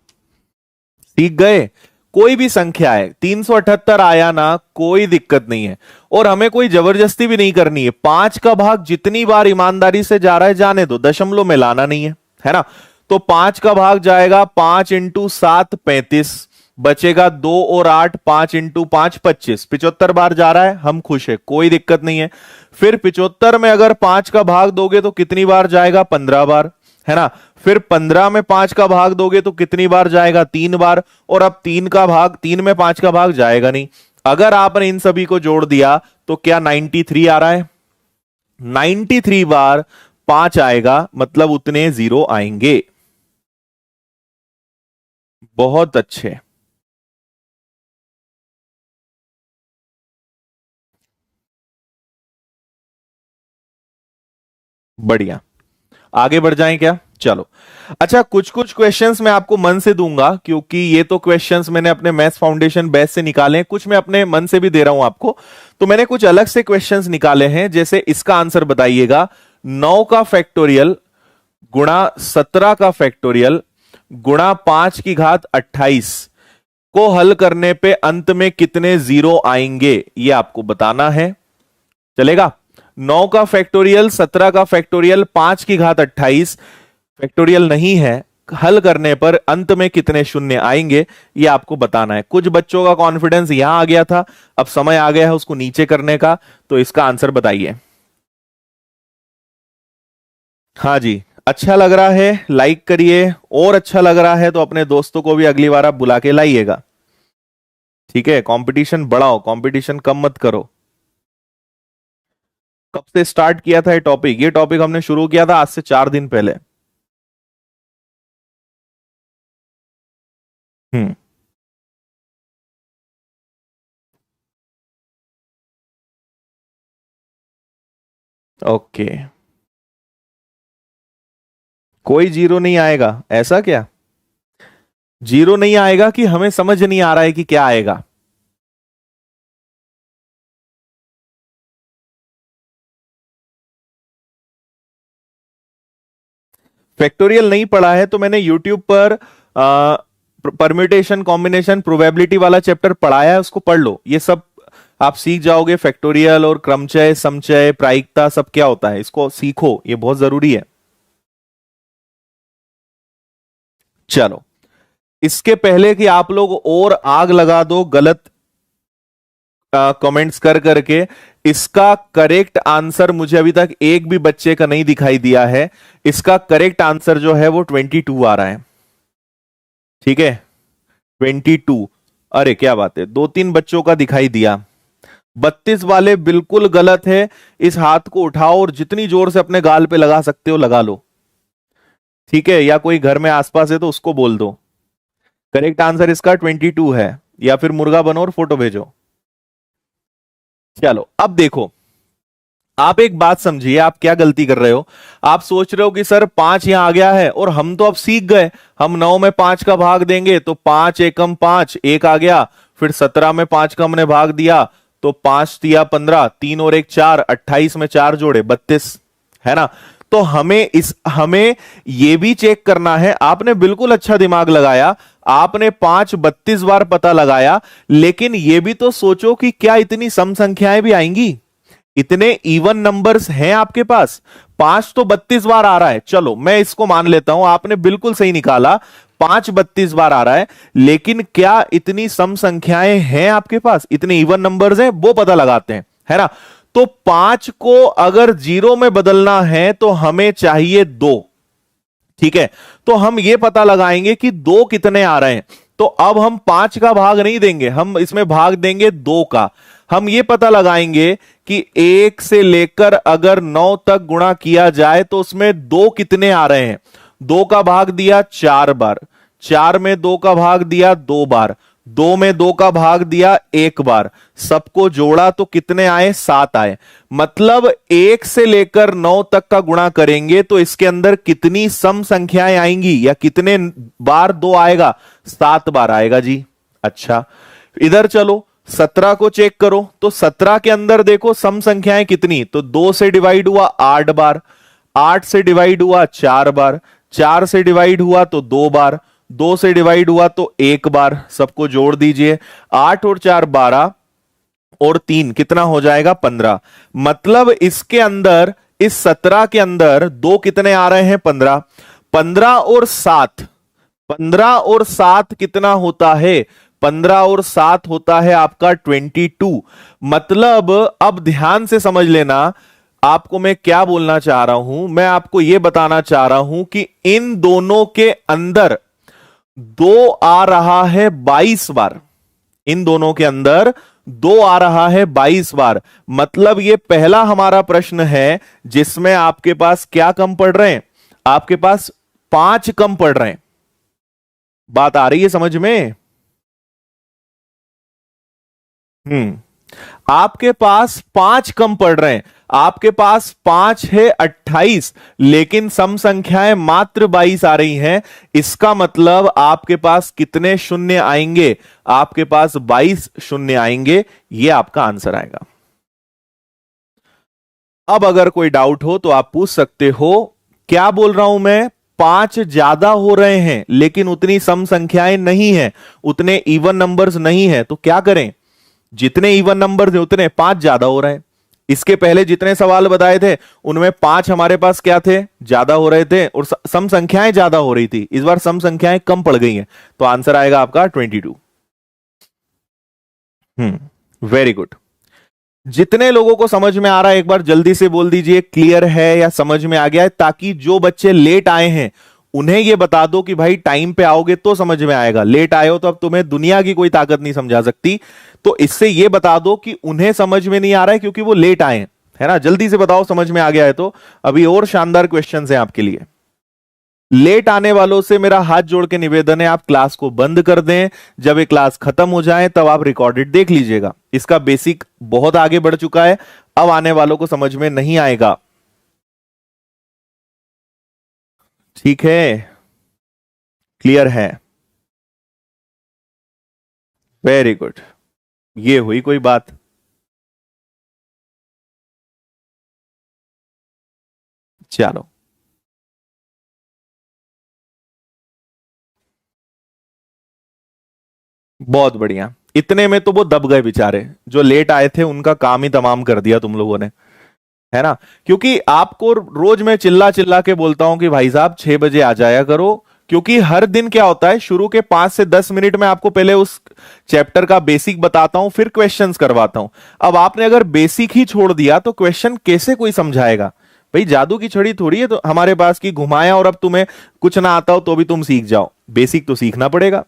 सीख गए। कोई भी संख्या है, 378 आया ना, कोई दिक्कत नहीं है। और हमें कोई जबरदस्ती भी नहीं करनी है। 5 का भाग जितनी बार ईमानदारी से जा रहा है जाने दो, दशमलव में लाना नहीं है ना। तो 5 का भाग जाएगा, 5 इंटू 7 35, बचेगा 2 और 8, 5 इंटू 5 25, 75 बार जा रहा है, हम खुश है, कोई दिक्कत नहीं है। फिर 75 में अगर 5 का भाग दोगे तो कितनी बार जाएगा, 15 बार, है ना। फिर 15 में 5 का भाग दोगे तो कितनी बार जाएगा, 3 बार। और अब 3 में 5 का भाग जाएगा नहीं। अगर आपने इन सभी को जोड़ दिया तो क्या 93 आ रहा है? 93 बार 5 आएगा, मतलब उतने जीरो आएंगे। बहुत अच्छे। बढ़िया, आगे बढ़ जाएं क्या? चलो। अच्छा, कुछ कुछ क्वेश्चंस मैं आपको मन से दूंगा, क्योंकि ये तो क्वेश्चंस मैंने अपने मैथ्स फाउंडेशन बैच से निकाले हैं, कुछ मैं अपने मन से भी दे रहा हूं आपको। तो मैंने कुछ अलग से क्वेश्चंस निकाले हैं, जैसे इसका आंसर बताइएगा। 9 का फैक्टोरियल गुणा 17 का फैक्टोरियल गुणा 5 की घात 28 को हल करने पे अंत में कितने जीरो आएंगे, ये आपको बताना है। चलेगा? 9 का फैक्टोरियल, 17 का फैक्टोरियल, 5 की घात 28 फैक्टोरियल नहीं है, हल करने पर अंत में कितने शून्य आएंगे, ये आपको बताना है। कुछ बच्चों का कॉन्फिडेंस यहां आ गया था, अब समय आ गया है उसको नीचे करने का। तो इसका आंसर बताइए। हाँ जी, अच्छा लग रहा है लाइक करिए, और अच्छा लग रहा है तो अपने दोस्तों को भी अगली बार आप बुला के लाइएगा। ठीक है, कंपटीशन बढ़ाओ, कंपटीशन कम मत करो। कब से स्टार्ट किया था ये टॉपिक हमने शुरू किया था आज से 4 दिन पहले। हम्म। ओके। कोई जीरो नहीं आएगा, ऐसा क्या? जीरो नहीं आएगा कि हमें समझ नहीं आ रहा है कि क्या आएगा? फैक्टोरियल नहीं पढ़ा है तो मैंने यूट्यूब पर परम्यूटेशन कॉम्बिनेशन प्रोबेबिलिटी वाला चैप्टर पढ़ाया है, उसको पढ़ लो, ये सब आप सीख जाओगे। फैक्टोरियल और क्रमचय, समचय, प्रायिकता सब क्या होता है, इसको सीखो, ये बहुत जरूरी है। चलो, इसके पहले कि आप लोग और आग लगा दो गलत कमेंट्स कर करके। इसका करेक्ट आंसर मुझे अभी तक एक भी बच्चे का नहीं दिखाई दिया है। इसका करेक्ट आंसर जो है वो 22 आ रहा है। ठीक है, 22। अरे क्या बात है, 2-3 बच्चों का दिखाई दिया। 32 वाले बिल्कुल गलत है। इस हाथ को उठाओ और जितनी जोर से अपने गाल पे लगा सकते हो लगा लो। ठीक है, या कोई घर में आसपास है तो उसको बोल दो। करेक्ट आंसर इसका 22 है, या फिर मुर्गा बनो और फोटो भेजो। चलो अब देखो, आप एक बात समझिए, आप क्या गलती कर रहे हो। आप सोच रहे हो कि सर 5 यहां आ गया है और हम तो अब सीख गए, हम 9 में 5 का भाग देंगे तो 5 एकम 5, 1 आ गया। फिर 17 में 5 का हमने भाग दिया तो 5 दिया 15, 3 और 1 4, 28 में 4 जोड़े 32, है ना। तो हमें यह भी चेक करना है। आपने बिल्कुल अच्छा दिमाग लगाया, आपने 5 32 बार पता लगाया, लेकिन यह भी तो सोचो कि क्या इतनी सम संख्याएं भी आएंगी। इतने इवन नंबर्स हैं आपके पास। 5 तो 32 बार आ रहा है, चलो मैं इसको मान लेता हूं, आपने बिल्कुल सही निकाला, 5 32 बार आ रहा है। लेकिन क्या इतनी सम संख्याएं हैं आपके पास, इतने इवन नंबर्स हैं, वो पता लगाते हैं, है ना। तो 5 को अगर 0 में बदलना है तो हमें चाहिए 2। ठीक है, तो हम ये पता लगाएंगे कि 2 कितने आ रहे हैं। तो अब हम 5 का भाग नहीं देंगे, हम इसमें भाग देंगे 2 का। हम ये पता लगाएंगे कि 1 से लेकर अगर 9 तक गुणा किया जाए तो उसमें 2 कितने आ रहे हैं। 2 का भाग दिया 4 बार, 4 में 2 का भाग दिया 2 बार, 2 में 2 का भाग दिया 1 बार, सबको जोड़ा तो कितने आए, 7 आए। मतलब 1 से लेकर 9 तक का गुणा करेंगे तो इसके अंदर कितनी सम संख्याएं आएंगी, या कितने बार 2 आएगा, 7 बार आएगा जी। अच्छा, इधर चलो 17 को चेक करो, तो 17 के अंदर देखो सम संख्याएं कितनी, तो 2 से डिवाइड हुआ 8 बार, 8 से डिवाइड हुआ 4 बार, 4 से डिवाइड हुआ तो 2 बार, 2 से डिवाइड हुआ तो 1 बार। सबको जोड़ दीजिए, 8 और 4 12 और 3 कितना हो जाएगा, 15। मतलब इसके अंदर, इस 17 के अंदर 2 कितने आ रहे हैं, 15। 15 और 7, 15 और 7 कितना होता है, 15 और 7 होता है आपका 22। मतलब अब ध्यान से समझ लेना, आपको मैं क्या बोलना चाह रहा हूं। मैं आपको यह बताना चाह रहा हूं कि इन दोनों के अंदर 2 आ रहा है 22 बार, इन दोनों के अंदर 2 आ रहा है 22 बार। मतलब यह पहला हमारा प्रश्न है जिसमें आपके पास क्या कम पड़ रहे हैं, आपके पास 5 कम पड़ रहे हैं। बात आ रही है समझ में। आपके पास 5 कम पड़ रहे हैं, आपके पास 5 है 28, लेकिन सम संख्याएं मात्र 22 आ रही हैं। इसका मतलब आपके पास कितने शून्य आएंगे, आपके पास 22 शून्य आएंगे। यह आपका आंसर आएगा। अब अगर कोई डाउट हो तो आप पूछ सकते हो। क्या बोल रहा हूं मैं, 5 ज्यादा हो रहे हैं लेकिन उतनी सम संख्याएं नहीं है, उतने इवन नंबर्स नहीं है, तो क्या करें। जितने इवन नंबर थे उतने 5 ज्यादा हो रहे हैं। इसके पहले जितने सवाल बताए थे उनमें 5 हमारे पास क्या थे, ज्यादा हो रहे थे, और सम संख्याएं ज्यादा हो रही थी। इस बार सम संख्याएं कम पड़ गई हैं, तो आंसर आएगा आपका 22। Very good. जितने लोगों को समझ में आ रहा है एक बार जल्दी से बोल दीजिए क्लियर है या समझ में आ गया है, ताकि जो बच्चे लेट आए हैं उन्हें यह बता दो कि भाई टाइम पे आओगे तो समझ में आएगा। लेट आए हो तो अब तुम्हें दुनिया की कोई ताकत नहीं समझा सकती। तो इससे यह बता दो कि उन्हें समझ में नहीं आ रहा है क्योंकि वो लेट आए हैं, है ना। जल्दी से बताओ समझ में आ गया है तो। अभी और शानदार क्वेश्चंस हैं आपके लिए। लेट आने वालों से मेरा हाथ जोड़ के निवेदन है, आप क्लास को बंद कर दें। जब ये क्लास खत्म हो जाए तब आप रिकॉर्डेड देख लीजिएगा। इसका बेसिक बहुत आगे बढ़ चुका है, अब आने वालों को समझ में नहीं आएगा। ठीक है, क्लियर है, वेरी गुड। ये हुई कोई बात। चलो बहुत बढ़िया। इतने में तो वो दब गए बेचारे, जो लेट आए थे उनका काम ही तमाम कर दिया तुम लोगों ने, है ना। क्योंकि आपको रोज मैं चिल्ला चिल्ला के बोलता हूं कि भाई साहब 6 बजे आ जाया करो, क्योंकि हर दिन क्या होता है, शुरू के 5 से 10 मिनट में आपको पहले उस चैप्टर का बेसिक बताता हूं, फिर क्वेश्चंस करवाता हूं। अब आपने अगर बेसिक ही छोड़ दिया तो क्वेश्चन कैसे कोई समझाएगा? भाई जादू की छड़ी थोड़ी है तो हमारे पास की घुमाया और अब तुम्हें कुछ ना आता हो तो भी तुम सीख जाओ, बेसिक तो सीखना पड़ेगा।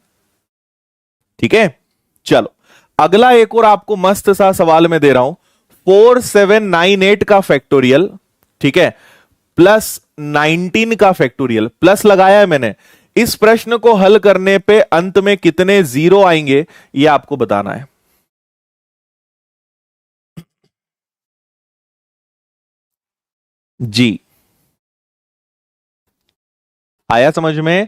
ठीक है, चलो अगला एक और आपको मस्त सा सवाल मैं दे रहा हूं। 4798 का फैक्टोरियल, ठीक है, प्लस 19 का फैक्टोरियल, प्लस लगाया है मैंने। इस प्रश्न को हल करने पे अंत में कितने जीरो आएंगे ये आपको बताना है। जी, आया समझ में?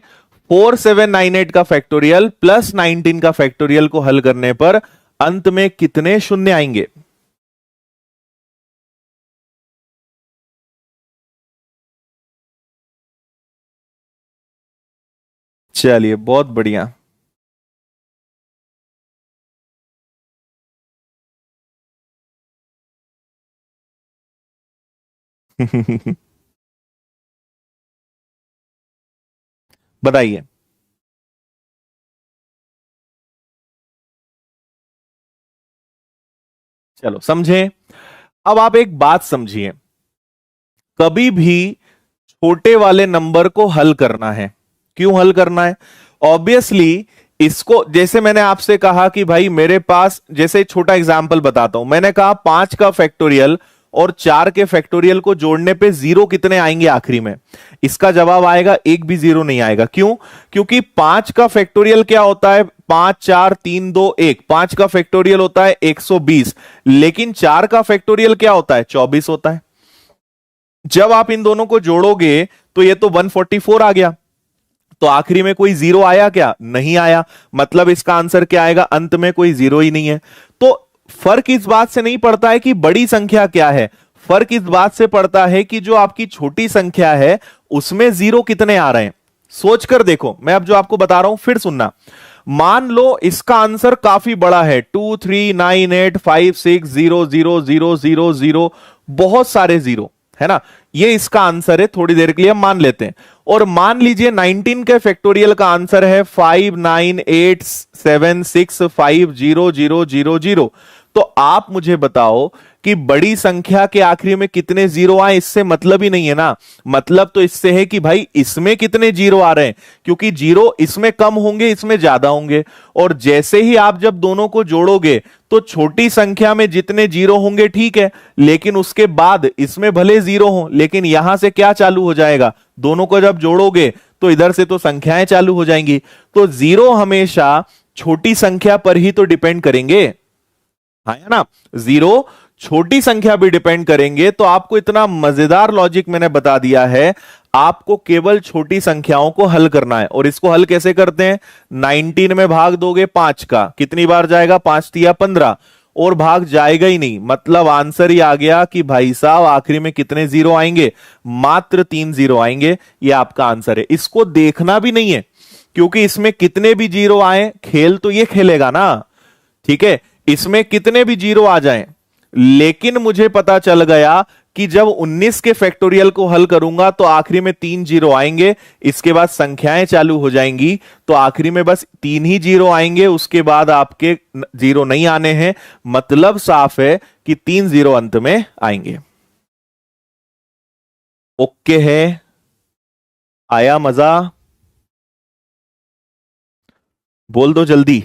4798 का फैक्टोरियल प्लस 19 का फैक्टोरियल को हल करने पर अंत में कितने शून्य आएंगे? चलिए बहुत बढ़िया। बताइए। चलो समझे। अब आप एक बात समझिए, कभी भी छोटे वाले नंबर को हल करना है, क्यों हल करना है? ऑब्वियसली इसको, जैसे मैंने आपसे कहा कि भाई मेरे पास, जैसे छोटा एग्जांपल बताता हूं, मैंने कहा 5 का फैक्टोरियल और 4 के फैक्टोरियल को जोड़ने पे जीरो कितने आएंगे आखिरी में? इसका जवाब आएगा एक भी जीरो नहीं आएगा। क्यों? क्योंकि 5 का फैक्टोरियल क्या होता है? 5 4 3 2 1, 5 का फैक्टोरियल होता है 120, लेकिन 4 का फैक्टोरियल क्या होता है? 24 होता है। जब आप इन दोनों को जोड़ोगे तो ये तो 144 आ गया, तो आखिरी में कोई जीरो आया क्या? नहीं आया। मतलब इसका आंसर क्या आएगा? अंत में कोई जीरो ही नहीं है। तो फर्क इस बात से नहीं पड़ता है कि बड़ी संख्या क्या है, फर्क इस बात से पड़ता है कि जो आपकी छोटी संख्या है उसमें जीरो कितने आ रहे हैं। सोचकर देखो, मैं अब जो आपको बता रहा हूं फिर सुनना। मान लो इसका आंसर काफी बड़ा है, 23985600000, बहुत सारे जीरो है ना, ये इसका आंसर है, थोड़ी देर के लिए हम मान लेते हैं। और मान लीजिए 19 के फैक्टोरियल का आंसर है 5987650000। तो आप मुझे बताओ कि बड़ी संख्या के आखिरी में कितने जीरो आए, इससे मतलब ही नहीं है ना। मतलब तो इससे है कि भाई इसमें कितने जीरो आ रहे हैं, क्योंकि जीरो इसमें कम होंगे इसमें ज्यादा होंगे। और जैसे ही आप जब दोनों को जोड़ोगे तो छोटी संख्या में जितने जीरो होंगे ठीक है, लेकिन उसके बाद इसमें भले जीरो हो, लेकिन यहां से क्या चालू हो जाएगा? दोनों को जब जोड़ोगे तो इधर से तो संख्याएं चालू हो जाएंगी। तो जीरो हमेशा छोटी संख्या पर ही तो डिपेंड करेंगे, है ना। जीरो छोटी संख्या भी डिपेंड करेंगे। तो आपको इतना मजेदार लॉजिक मैंने बता दिया है, आपको केवल छोटी संख्याओं को हल करना है। और इसको हल कैसे करते हैं? 19 में भाग दोगे 5 का, कितनी बार जाएगा? 5 तिया 15, और भाग जाएगा ही नहीं। मतलब आंसर ही आ गया कि भाई साहब आखिरी में कितने जीरो आएंगे? मात्र 3 जीरो आएंगे। ये आपका आंसर है। इसको देखना भी नहीं है, क्योंकि इसमें कितने भी जीरो आए खेल तो ये खेलेगा ना, ठीक है। इसमें कितने भी जीरो आ जाएं, लेकिन मुझे पता चल गया कि जब 19 के फैक्टोरियल को हल करूंगा तो आखिरी में 3 जीरो आएंगे, इसके बाद संख्याएं चालू हो जाएंगी, तो आखिरी में बस 3 ही जीरो आएंगे, उसके बाद आपके जीरो नहीं आने हैं। मतलब साफ है कि 3 जीरो अंत में आएंगे। ओके है? आया मजा? बोल दो जल्दी।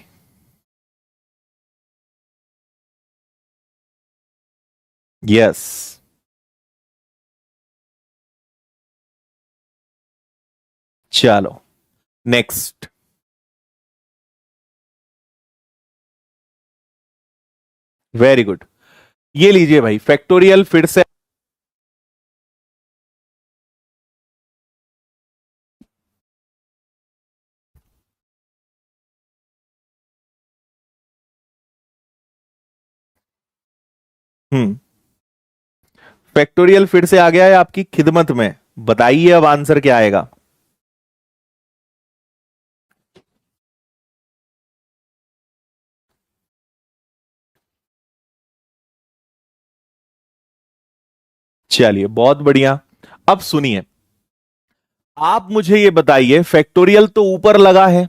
यस। चलो नेक्स्ट। Very good. ये लीजिए भाई फैक्टोरियल फिर से। हम्म, फैक्टोरियल फिर से आ गया है आपकी खिदमत में। बताइए अब आंसर क्या आएगा? चलिए बहुत बढ़िया। अब सुनिए, आप मुझे ये बताइए, फैक्टोरियल तो ऊपर लगा है,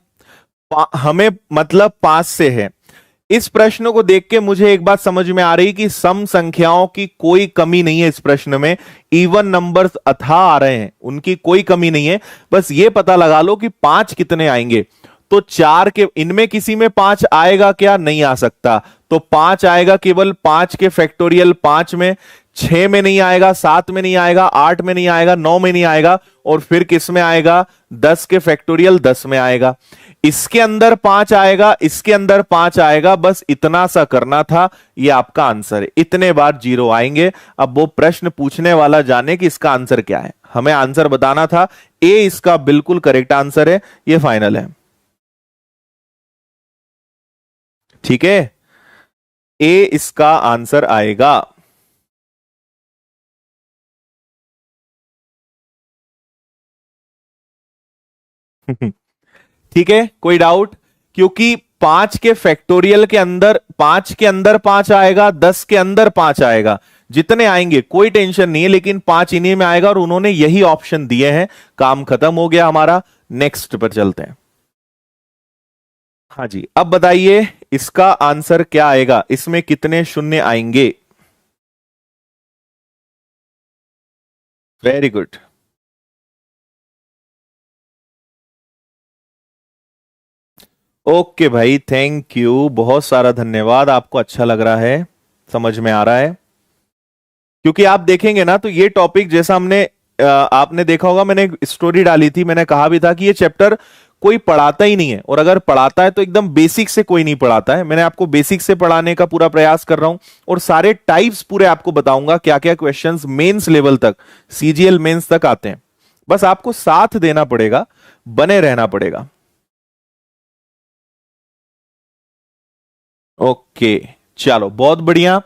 हमें मतलब 5 से है। इस प्रश्न को देख के मुझे एक बात समझ में आ रही कि सम संख्याओं की कोई कमी नहीं है इस प्रश्न में। इवन नंबर्स अथाह आ रहे हैं, उनकी कोई कमी नहीं है। बस ये पता लगा लो कि 5 कितने आएंगे। तो 4 के इनमें किसी में 5 आएगा क्या? नहीं आ सकता। तो 5 आएगा केवल 5 के फैक्टोरियल 5 में। 6 में नहीं आएगा, 7 में नहीं आएगा, 8 में नहीं आएगा, 9 में नहीं आएगा। और फिर किस में आएगा? 10 के फैक्टोरियल 10 में आएगा। इसके अंदर 5 आएगा, इसके अंदर 5 आएगा। बस इतना सा करना था। ये आपका आंसर है। इतने बार 0 आएंगे। अब वो प्रश्न पूछने वाला जाने कि इसका आंसर क्या है, हमें आंसर बताना था। ए इसका बिल्कुल करेक्ट आंसर है। ये फाइनल है। ठीक है, ए इसका आंसर आएगा। ठीक है, कोई डाउट? क्योंकि 5 के फैक्टोरियल के अंदर 5 के अंदर 5 आएगा, 10 के अंदर 5 आएगा। जितने आएंगे कोई टेंशन नहीं है, लेकिन 5 इन्हीं में आएगा और उन्होंने यही ऑप्शन दिए हैं। काम खत्म हो गया हमारा। नेक्स्ट पर चलते हैं। हाँ जी, अब बताइए इसका आंसर क्या आएगा, इसमें कितने शून्य आएंगे? Very good. ओके भाई, थैंक यू, बहुत सारा धन्यवाद। आपको अच्छा लग रहा है, समझ में आ रहा है। क्योंकि आप देखेंगे ना तो ये टॉपिक जैसा हमने आपने देखा होगा, मैंने एक स्टोरी डाली थी, मैंने कहा भी था कि ये चैप्टर कोई पढ़ाता ही नहीं है, और अगर पढ़ाता है तो एकदम बेसिक से कोई नहीं पढ़ाता है। मैंने आपको बेसिक से पढ़ाने का पूरा प्रयास कर रहा हूं, और सारे टाइप्स पूरे आपको बताऊंगा, क्या क्या क्वेश्चंस मेंस लेवल तक, सीजीएल मेंस तक आते हैं। बस आपको साथ देना पड़ेगा, बने रहना पड़ेगा। ओके, चलो बहुत बढ़िया।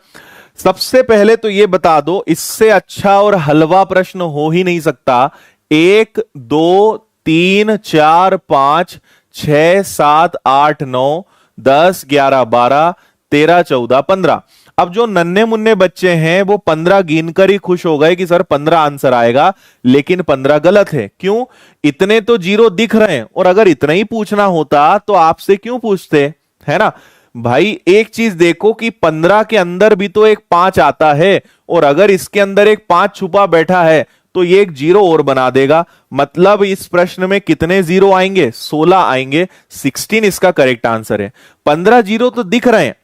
सबसे पहले तो ये बता दो, इससे अच्छा और हलवा प्रश्न हो ही नहीं सकता। 1 2 3 4 5 6 7 8 9 10 11 12 13 14 15। अब जो नन्हे मुन्ने बच्चे हैं वो 15 गिनकर ही खुश हो गए कि सर 15 आंसर आएगा, लेकिन 15 गलत है। क्यों? इतने तो 0 दिख रहे हैं, और अगर इतना ही पूछना होता तो आपसे क्यों पूछते, है ना भाई? एक चीज देखो कि 15 के अंदर भी तो एक 5 आता है, और अगर इसके अंदर एक 5 छुपा बैठा है तो ये एक 0 और बना देगा। मतलब इस प्रश्न में कितने 0 आएंगे? 16 आएंगे। 16 इसका करेक्ट आंसर है। 15 0 तो दिख रहे हैं,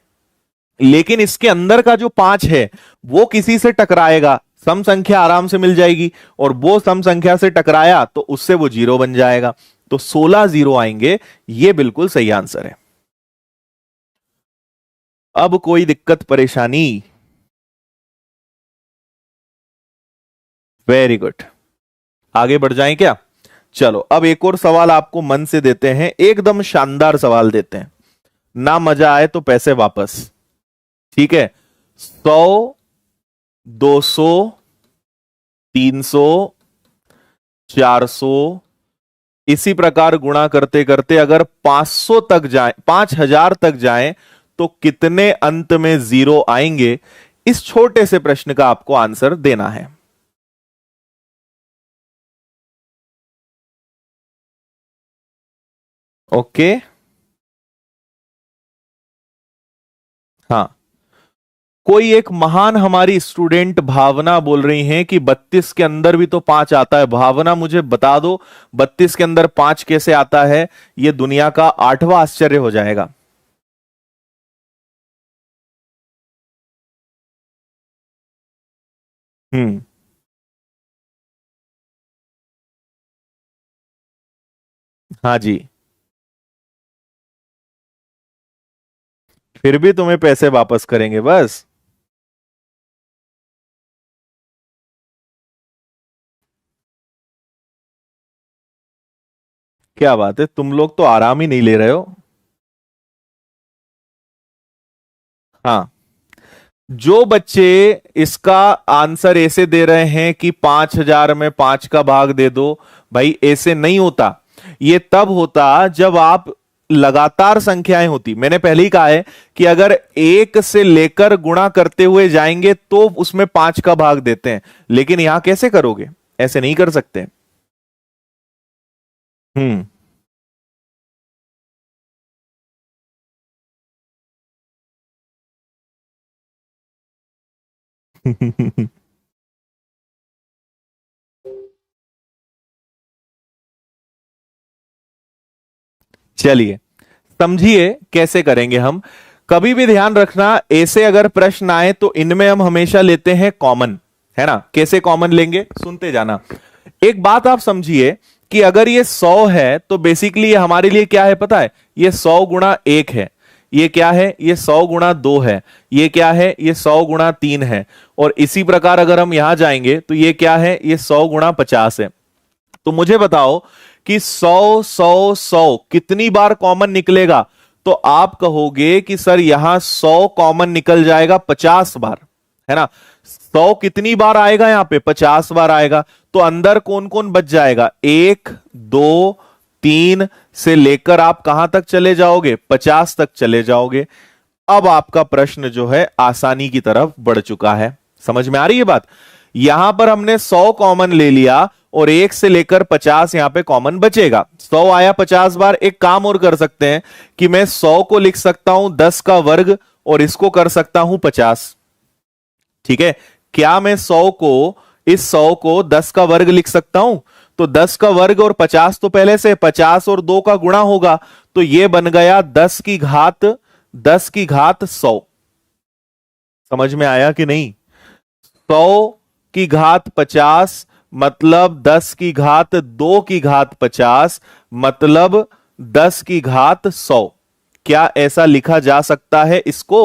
लेकिन इसके अंदर का जो 5 है वो किसी से टकराएगा, सम संख्या आराम से मिल जाएगी, और वो सम संख्या से टकराया तो उससे वो 0 बन जाएगा। तो 16 0 आएंगे। ये बिल्कुल सही आंसर है। अब कोई दिक्कत परेशानी? वेरी गुड, आगे बढ़ जाएं क्या? चलो, अब एक और सवाल आपको मन से देते हैं, एकदम शानदार सवाल देते हैं। ना मजा आए तो पैसे वापस। ठीक है, 100 200 300 400 इसी प्रकार गुणा करते करते अगर 500 तक जाए, 5000 तक जाए, तो कितने अंत में 0 आएंगे? इस छोटे से प्रश्न का आपको आंसर देना है। ओके, हाँ। कोई एक महान हमारी स्टूडेंट भावना बोल रही हैं कि 32 के अंदर भी तो 5 आता है। भावना, मुझे बता दो 32 के अंदर 5 कैसे आता है? यह दुनिया का 8वां आश्चर्य हो जाएगा। हम्म। हाँ जी। फिर भी तुम्हें पैसे वापस करेंगे बस। क्या बात है, तुम लोग तो आराम ही नहीं ले रहे हो। हाँ, जो बच्चे इसका आंसर ऐसे दे रहे हैं कि 5000 में 5 का भाग दे दो, भाई ऐसे नहीं होता। ये तब होता जब आप लगातार संख्याएं होती। मैंने पहले ही कहा है कि अगर 1 से लेकर गुणा करते हुए जाएंगे तो उसमें 5 का भाग देते हैं, लेकिन यहां कैसे करोगे? ऐसे नहीं कर सकते। हम्म। चलिए समझिए कैसे करेंगे हम। कभी भी ध्यान रखना, ऐसे अगर प्रश्न आए तो इनमें हम हमेशा लेते हैं कॉमन, है ना। कैसे कॉमन लेंगे सुनते जाना। एक बात आप समझिए कि अगर ये 100 है तो बेसिकली ये हमारे लिए क्या है पता है, ये 100 गुणा 1 है। ये क्या है, ये 100 गुणा 2 है। ये क्या है, ये 100 गुणा 3 है। और इसी प्रकार अगर हम यहां जाएंगे तो ये क्या है, ये 100 गुणा 50 है। तो मुझे बताओ कि 100 100 100 कितनी बार कॉमन निकलेगा। तो आप कहोगे कि सर यहां 100 कॉमन निकल जाएगा 50 बार, है ना। 100 कितनी बार आएगा, यहां पे 50 बार आएगा। तो अंदर कौन कौन बच जाएगा, 1 2 3 से लेकर आप कहां तक चले जाओगे, 50 तक चले जाओगे। अब आपका प्रश्न जो है आसानी की तरफ बढ़ चुका है। समझ में आ रही है बात। यहां पर हमने 100 कॉमन ले लिया और 1 से लेकर 50 यहां पे कॉमन बचेगा। 100 आया 50 बार। एक काम और कर सकते हैं कि मैं 100 को लिख सकता हूं 10 का वर्ग और इसको कर सकता हूं 50। ठीक है, क्या मैं 100 को, इस 100 को 10 का वर्ग लिख सकता हूं। तो 10 का वर्ग और 50 तो पहले से 50 और 2 का गुणा होगा। तो यह बन गया 10 की घात 100। समझ में आया कि नहीं। 100 की घात 50 मतलब 10 की घात 2 की घात 50 मतलब 10 की घात 100। क्या ऐसा लिखा जा सकता है इसको।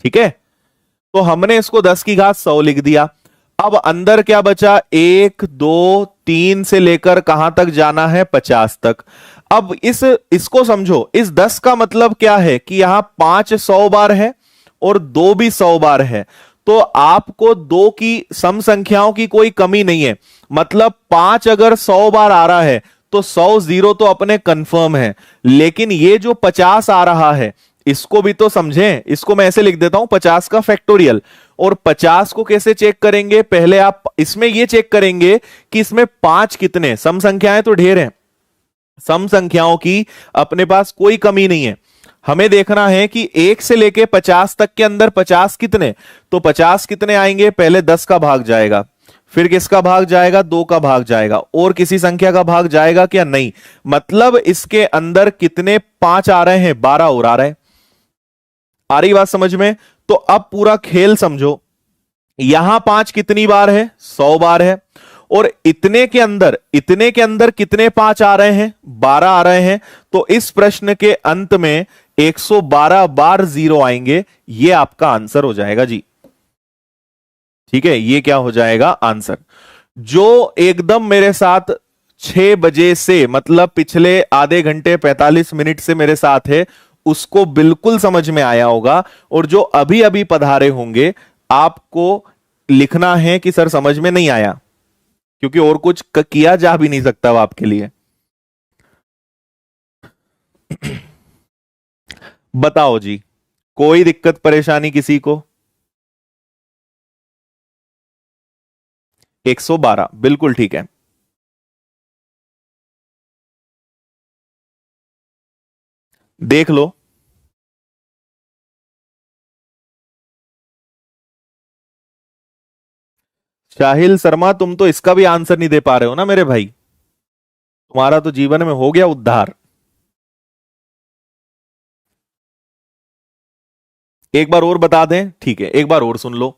ठीक है, तो हमने इसको 10 की घात 100 लिख दिया। अब अंदर क्या बचा, 1 2 3 से लेकर कहां तक जाना है, 50 तक। अब इसको समझो, इस 10 का मतलब क्या है कि यहां 5 100 बार है और 2 भी 100 बार है। तो आपको 2 की सम संख्याओं की कोई कमी नहीं है। मतलब 5 अगर 100 बार आ रहा है तो 100 जीरो तो अपने कंफर्म है। लेकिन ये जो 50 आ रहा है इसको भी तो समझें। इसको मैं ऐसे लिख देता हूं 50 का फैक्टोरियल। और 50 को कैसे चेक करेंगे, पहले आप इसमें यह चेक करेंगे कि इसमें 5 कितने, सम संख्याएं तो ढेर हैं, सम संख्याओं की अपने पास कोई कमी नहीं है। हमें देखना है कि 1 से लेके 50 तक के अंदर 50 कितने। तो 50 कितने आएंगे, पहले 10 का भाग जाएगा, फिर किसका भाग जाएगा, 2 का भाग जाएगा, और किसी संख्या का भाग जाएगा क्या, नहीं। मतलब इसके अंदर कितने 5 आ रहे हैं, 12 और आ रहे हैं। आ रही बात समझ में। तो अब पूरा खेल समझो। यहां 5 कितनी बार है, 100 बार है। और इतने के अंदर कितने 5 आ रहे हैं, 12 आ रहे हैं। तो इस प्रश्न के अंत में 112 बार जीरो आएंगे। ये आपका आंसर हो जाएगा जी। ठीक है, ये क्या हो जाएगा आंसर। जो एकदम मेरे साथ 6 बजे से, मतलब पिछले आधे घंटे 45 मिनट से मेरे साथ है, उसको बिल्कुल समझ में आया होगा। और जो अभी अभी पधारे होंगे, आपको लिखना है कि सर समझ में नहीं आया, क्योंकि और कुछ किया जा भी नहीं सकता आपके लिए। बताओ जी, कोई दिक्कत परेशानी किसी को। 112 बिल्कुल ठीक है। देख लो। शाहिल शर्मा, तुम तो इसका भी आंसर नहीं दे पा रहे हो ना मेरे भाई। तुम्हारा तो जीवन में हो गया उद्धार। एक बार और बता दें, ठीक है, एक बार और सुन लो।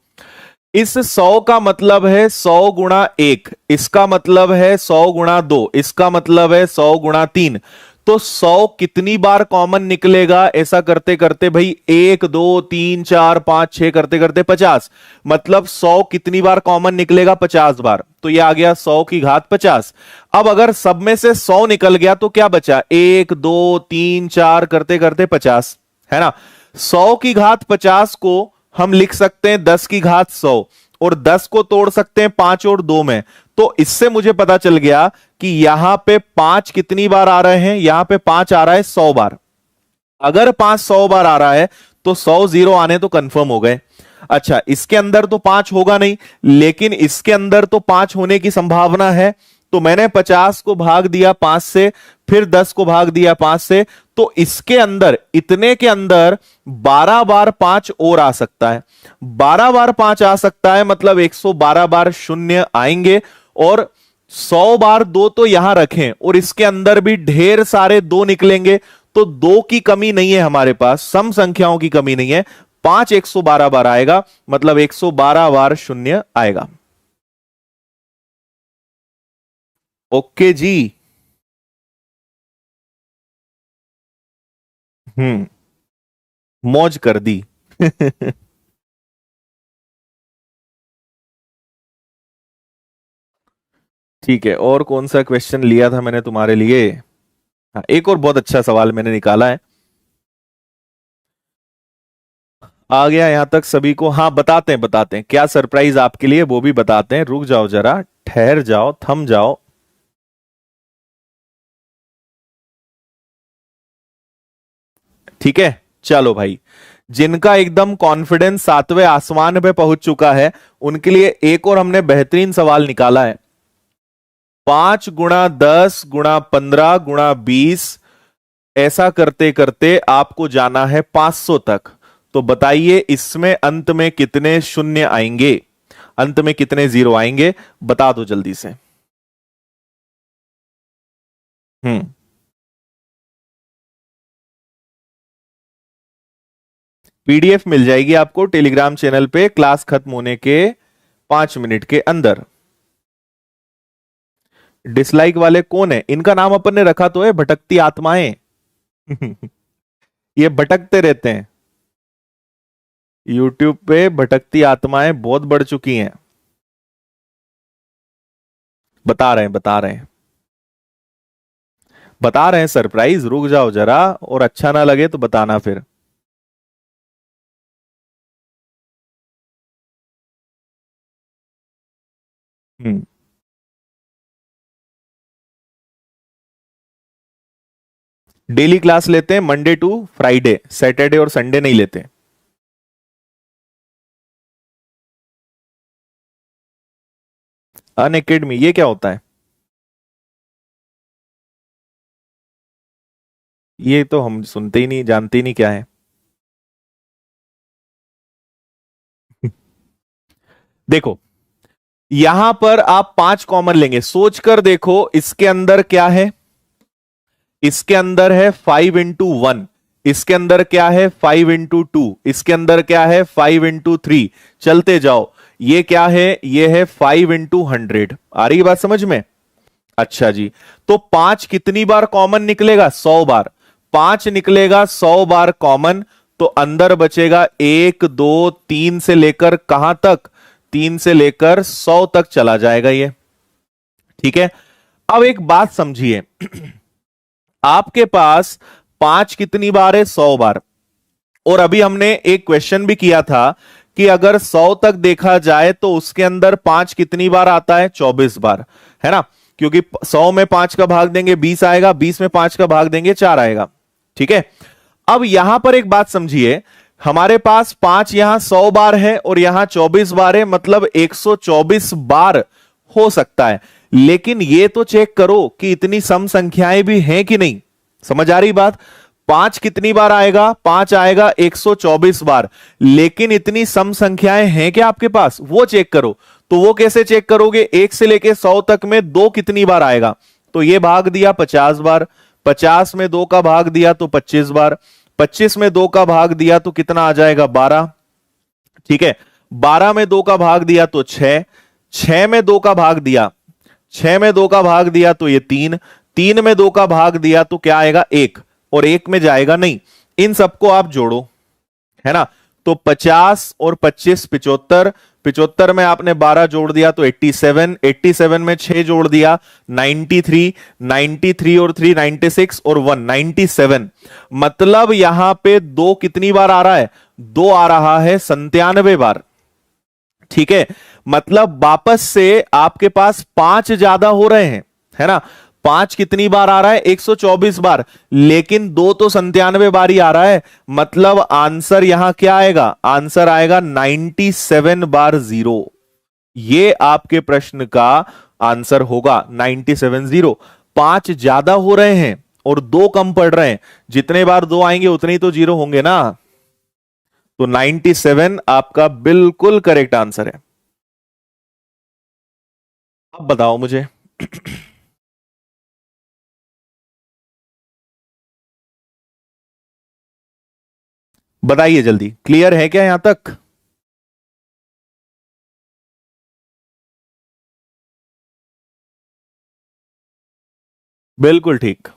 इस 100 का मतलब है 100 गुणा 1, इसका मतलब है 100 गुणा 2, इसका मतलब है 100 गुणा 3। तो 100 कितनी बार कॉमन निकलेगा, ऐसा करते करते भाई 1 2 3 4 5 6 करते करते 50। मतलब 100 कितनी बार कॉमन निकलेगा, 50 बार। तो ये आ गया 100 की घात 50। अब अगर सब में से 100 निकल गया तो क्या बचा, 1 2 3 4 करते करते 50, है ना। 100 की घात 50 को हम लिख सकते हैं 10 की घात 100, और 10 को तोड़ सकते हैं 5 और 2 में। तो इससे मुझे पता चल गया कि यहां पे 5 कितनी बार आ रहे हैं, यहां पे 5 आ रहा है 100 बार। अगर 5 100 बार आ रहा है तो 100 जीरो आने तो कंफर्म हो गए। अच्छा, इसके अंदर तो 5 होगा नहीं, लेकिन इसके अंदर तो 5 होने की संभावना है। तो मैंने 50 को भाग दिया 5 से, फिर 10 को भाग दिया 5 से, तो इसके अंदर, इतने के अंदर 12 बार 5 और आ सकता है। 12 बार 5 आ सकता है, मतलब 112 बार शून्य आएंगे, और 100 बार 2 तो यहां रखें, और इसके अंदर भी ढेर सारे 2 निकलेंगे। तो 2 की कमी नहीं है हमारे पास, सम संख्याओं की कमी नहीं है। 5 112 बार आएगा, मतलब 112 बार शून्य आएगा। ओके जी। हम्म, मौज कर दी। ठीक है, और कौन सा क्वेश्चन लिया था मैंने तुम्हारे लिए? हाँ, एक और बहुत अच्छा सवाल मैंने निकाला है। आ गया यहां तक सभी को? हाँ, बताते हैं क्या सरप्राइज आपके लिए, वो भी बताते हैं। रुक जाओ जरा, ठहर जाओ, थम जाओ। ठीक है, चलो भाई, जिनका एकदम कॉन्फिडेंस 7वें आसमान पे पहुंच चुका है, उनके लिए एक और हमने बेहतरीन सवाल निकाला है। 5 × 10 × 15 × 20, ऐसा करते करते आपको जाना है 500 तक। तो बताइए इसमें अंत में कितने शून्य आएंगे, अंत में कितने जीरो आएंगे, बता दो जल्दी से। हम्म, पीडीएफ मिल जाएगी आपको टेलीग्राम चैनल पे, क्लास खत्म होने के 5 मिनट के अंदर। डिसलाइक वाले कौन है? इनका नाम अपन ने रखा तो है भटकती आत्माएं। ये भटकते रहते हैं यूट्यूब पे, भटकती आत्माएं बहुत बढ़ चुकी हैं। बता रहे हैं सरप्राइज। रुक जाओ जरा, और अच्छा ना लगे तो बताना फिर। हम्म, डेली क्लास लेते हैं मंडे टू फ्राइडे, सैटरडे और संडे नहीं लेते। अन अकेडमी, ये क्या होता है? ये तो हम सुनते ही नहीं, जानते ही नहीं क्या है। देखो, यहां पर आप 5 कॉमन लेंगे, सोचकर देखो इसके अंदर क्या है। इसके अंदर है 5 × 1, इसके अंदर क्या है 5 × 2, इसके अंदर क्या है 5 × 3। चलते जाओ, ये क्या है, ये है 5 × 100। आ रही बात समझ में? अच्छा जी, तो 5 कितनी बार कॉमन निकलेगा? 100 बार। 5 निकलेगा 100 बार कॉमन, तो अंदर बचेगा 1 2 3 से लेकर कहां तक? 3 से लेकर 100 तक चला जाएगा ये। ठीक है, अब एक बात समझिए। आपके पास 5 कितनी बार है? 100 बार। और अभी हमने एक क्वेश्चन भी किया था कि अगर 100 तक देखा जाए तो उसके अंदर 5 कितनी बार आता है? 24 बार, है ना? क्योंकि 100 में 5 का भाग देंगे 20 आएगा, 20 में 5 का भाग देंगे 4 आएगा। ठीक है, अब यहां पर एक बात समझिए, हमारे पास 5 यहां 100 बार है और यहां 24 बार है, मतलब 124 बार हो सकता है। लेकिन यह तो चेक करो कि इतनी सम संख्याएं भी हैं कि नहीं। समझ आ रही बात? 5 कितनी बार आएगा? 5 आएगा 124 बार। लेकिन इतनी सम संख्याएं हैं क्या आपके पास, वो चेक करो। तो वो कैसे चेक करोगे? 1 से लेके 100 तक में 2 कितनी बार आएगा? तो ये भाग दिया 50 बार, 50 में 2 का भाग दिया तो 25 बार, 25 में 2 का भाग दिया तो कितना आ जाएगा? 12। ठीक है, 12 में 2 का भाग दिया तो 6, 6 में 2 का भाग दिया, 6 में 2 का भाग दिया तो ये 3, 3 में 2 का भाग दिया तो क्या आएगा? 1, और 1 में जाएगा नहीं। इन सबको आप जोड़ो, है ना? तो 50 और 25 75, 75 में आपने 12 जोड़ दिया तो 87, 87 में 6 जोड़ दिया 93, 93 और 3 96 और 1 97। मतलब यहां पे 2 कितनी बार आ रहा है? 2 आ रहा है 97 बार। ठीक है, मतलब वापस से आपके पास 5 ज्यादा हो रहे हैं, है ना? 5 कितनी बार आ रहा है? 124 बार। लेकिन 2 तो 97 बार ही आ रहा है, मतलब आंसर यहां क्या आएगा? आंसर आएगा 97 बार 0। ये आपके प्रश्न का आंसर होगा 97 5 ज्यादा हो रहे हैं और 2 कम पड़ रहे हैं, जितने बार 2 आएंगे उतने ही तो 0 होंगे ना। तो 97 आपका बिल्कुल करेक्ट आंसर है। अब बताओ मुझे बताइए जल्दी, क्लियर है क्या यहां तक? बिल्कुल ठीक।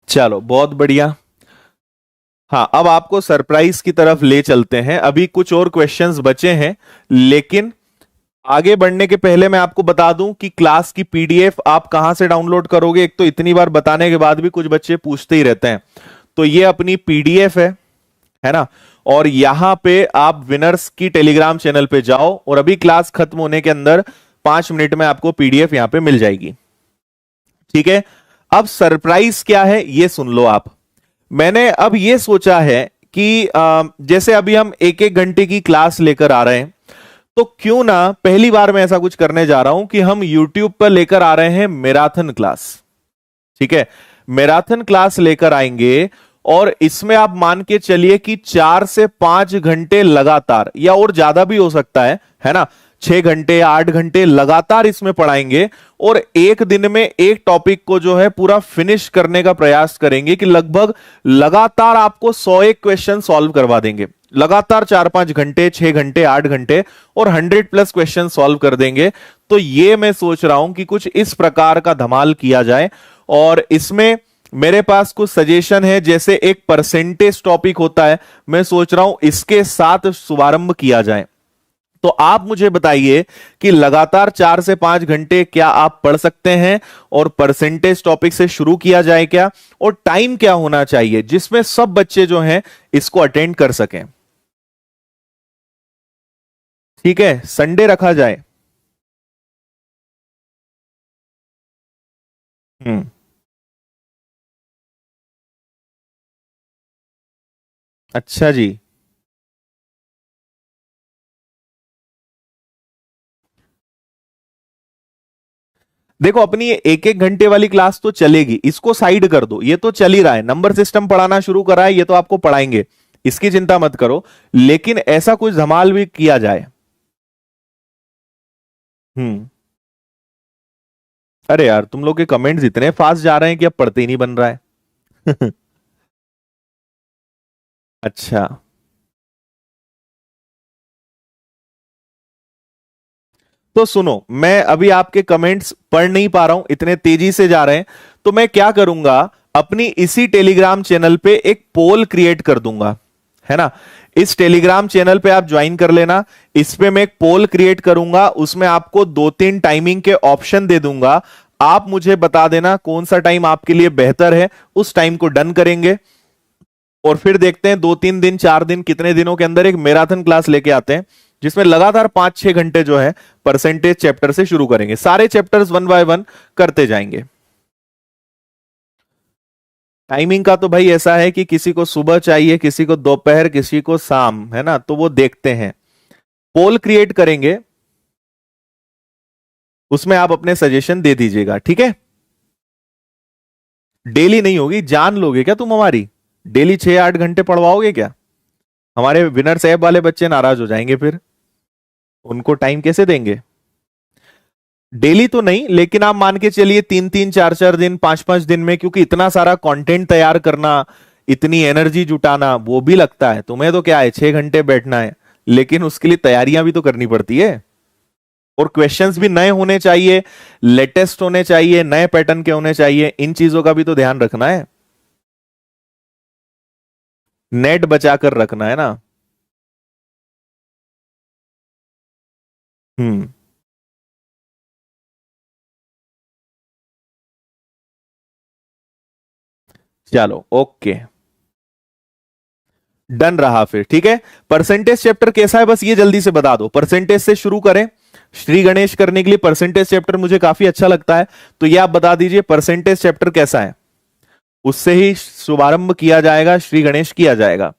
चलो बहुत बढ़िया। हाँ, अब आपको सरप्राइज की तरफ ले चलते हैं। अभी कुछ और क्वेश्चंस बचे हैं, लेकिन आगे बढ़ने के पहले मैं आपको बता दूं कि क्लास की पीडीएफ आप कहां से डाउनलोड करोगे। एक तो इतनी बार बताने के बाद भी कुछ बच्चे पूछते ही रहते हैं। तो ये अपनी पीडीएफ है ना। और यहां पे आप विनर्स की टेलीग्राम चैनल पे जाओ और अभी क्लास खत्म होने के अंदर 5 मिनट में आपको पीडीएफ यहां पे मिल जाएगी। ठीक है, अब सरप्राइज क्या है ये सुन लो आप। मैंने अब ये सोचा है कि जैसे अभी हम 1-1 घंटे की क्लास लेकर आ रहे हैं, तो क्यों ना पहली बार मैं ऐसा कुछ करने जा रहा हूं कि हम YouTube पर लेकर आ रहे हैं मैराथन क्लास। ठीक है, मैराथन क्लास लेकर आएंगे और इसमें आप मान के चलिए कि 4 से 5 घंटे लगातार, या और ज्यादा भी हो सकता है ना, 6 घंटे या 8 घंटे लगातार इसमें पढ़ाएंगे। और एक दिन में एक टॉपिक को जो है पूरा फिनिश करने का प्रयास करेंगे कि लगभग लगातार आपको 101 क्वेश्चन सॉल्व करवा देंगे। लगातार 4-5 घंटे, 6 घंटे, 8 घंटे और 100+ क्वेश्चन सॉल्व कर देंगे। तो ये मैं सोच रहा हूं कि कुछ इस प्रकार का धमाल किया जाए। और इसमें मेरे पास कुछ सजेशन है, जैसे एक परसेंटेज टॉपिक होता है, मैं सोच रहा हूं इसके साथ शुभारंभ किया जाए। तो आप मुझे बताइए कि लगातार 4 से 5 घंटे क्या आप पढ़ सकते हैं और परसेंटेज टॉपिक से शुरू किया जाए क्या, और टाइम क्या होना चाहिए जिसमें सब बच्चे जो हैं इसको अटेंड कर सकें। ठीक है, संडे रखा जाए। हम्म। अच्छा जी। देखो, अपनी ये 1-1 घंटे वाली क्लास तो चलेगी, इसको साइड कर दो। ये तो चल ही रहा है, नंबर सिस्टम पढ़ाना शुरू करा है, ये तो आपको पढ़ाएंगे, इसकी चिंता मत करो। लेकिन ऐसा कुछ धमाल भी किया जाए। हम्म। अरे यार, तुम लोग के कमेंट्स इतने फास्ट जा रहे हैं कि अब पढ़ते ही नहीं बन रहा है। अच्छा, तो सुनो, मैं अभी आपके कमेंट्स पढ़ नहीं पा रहा हूं, इतने तेजी से जा रहे हैं। तो मैं क्या करूंगा, अपनी इसी टेलीग्राम चैनल पे एक पोल क्रिएट कर दूंगा, है ना। इस टेलीग्राम चैनल पे आप ज्वाइन कर लेना। इस पे मैं एक पोल क्रिएट करूंगा, उसमें आपको 2-3 टाइमिंग के ऑप्शन दे दूंगा। आप मुझे बता देना कौन सा टाइम आपके लिए बेहतर है, उस टाइम को डन करेंगे। और फिर देखते हैं 2-3 दिन, 4 दिन, कितने दिनों के अंदर एक मैराथन क्लास लेके आते हैं, जिसमें लगातार 5-6 घंटे जो है परसेंटेज चैप्टर से शुरू करेंगे। सारे चैप्टर्स 1 बाय 1 करते जाएंगे। टाइमिंग का तो भाई ऐसा है कि किसी को सुबह चाहिए, किसी को दोपहर, किसी को शाम, है ना, तो वो देखते हैं। पोल क्रिएट करेंगे, उसमें आप अपने सजेशन दे दीजिएगा, ठीक है। डेली नहीं होगी, जान लोगे क्या तुम हमारी? डेली 6-8 घंटे पढ़वाओगे क्या? हमारे विनर्स ऐप वाले बच्चे नाराज हो जाएंगे, फिर उनको टाइम कैसे देंगे? डेली तो नहीं, लेकिन आप मान के चलिए 3-3, 4-4 दिन, 5-5 दिन में, क्योंकि इतना सारा कंटेंट तैयार करना, इतनी एनर्जी जुटाना, वो भी लगता है। तुम्हें तो क्या है, 6 घंटे बैठना है, लेकिन उसके लिए तैयारियां भी तो करनी पड़ती है। और क्वेश्चंस भी नए होने चाहिए, लेटेस्ट होने चाहिए, नए पैटर्न के होने चाहिए। इन चीजों का भी तो ध्यान रखना है, नेट बचा कर रखना है ना। हम्म। चलो ओके, डन रहा फिर, ठीक है। परसेंटेज चैप्टर कैसा है, बस ये जल्दी से बता दो। परसेंटेज से शुरू करें, श्री गणेश करने के लिए परसेंटेज चैप्टर मुझे काफी अच्छा लगता है। तो ये आप बता दीजिए, परसेंटेज चैप्टर कैसा है? उससे ही शुभारंभ किया जाएगा, श्री गणेश किया जाएगा।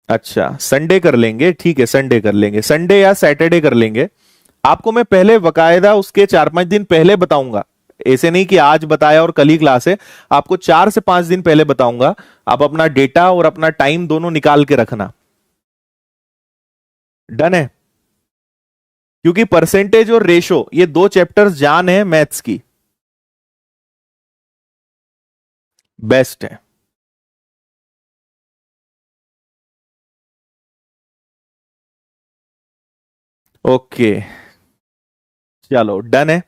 अच्छा, संडे कर लेंगे, ठीक है, संडे कर लेंगे, संडे या सैटरडे कर लेंगे। आपको मैं पहले बकायदा उसके 4-5 दिन पहले बताऊंगा, ऐसे नहीं कि आज बताया और कल ही क्लास है। आपको 4 से 5 दिन पहले बताऊंगा। आप अपना डेटा और अपना टाइम दोनों निकाल के रखना। डन है? क्योंकि परसेंटेज और रेशो ये 2 चैप्टर्स जान है मैथ्स की, बेस्ट है। ओके, चलो डन है,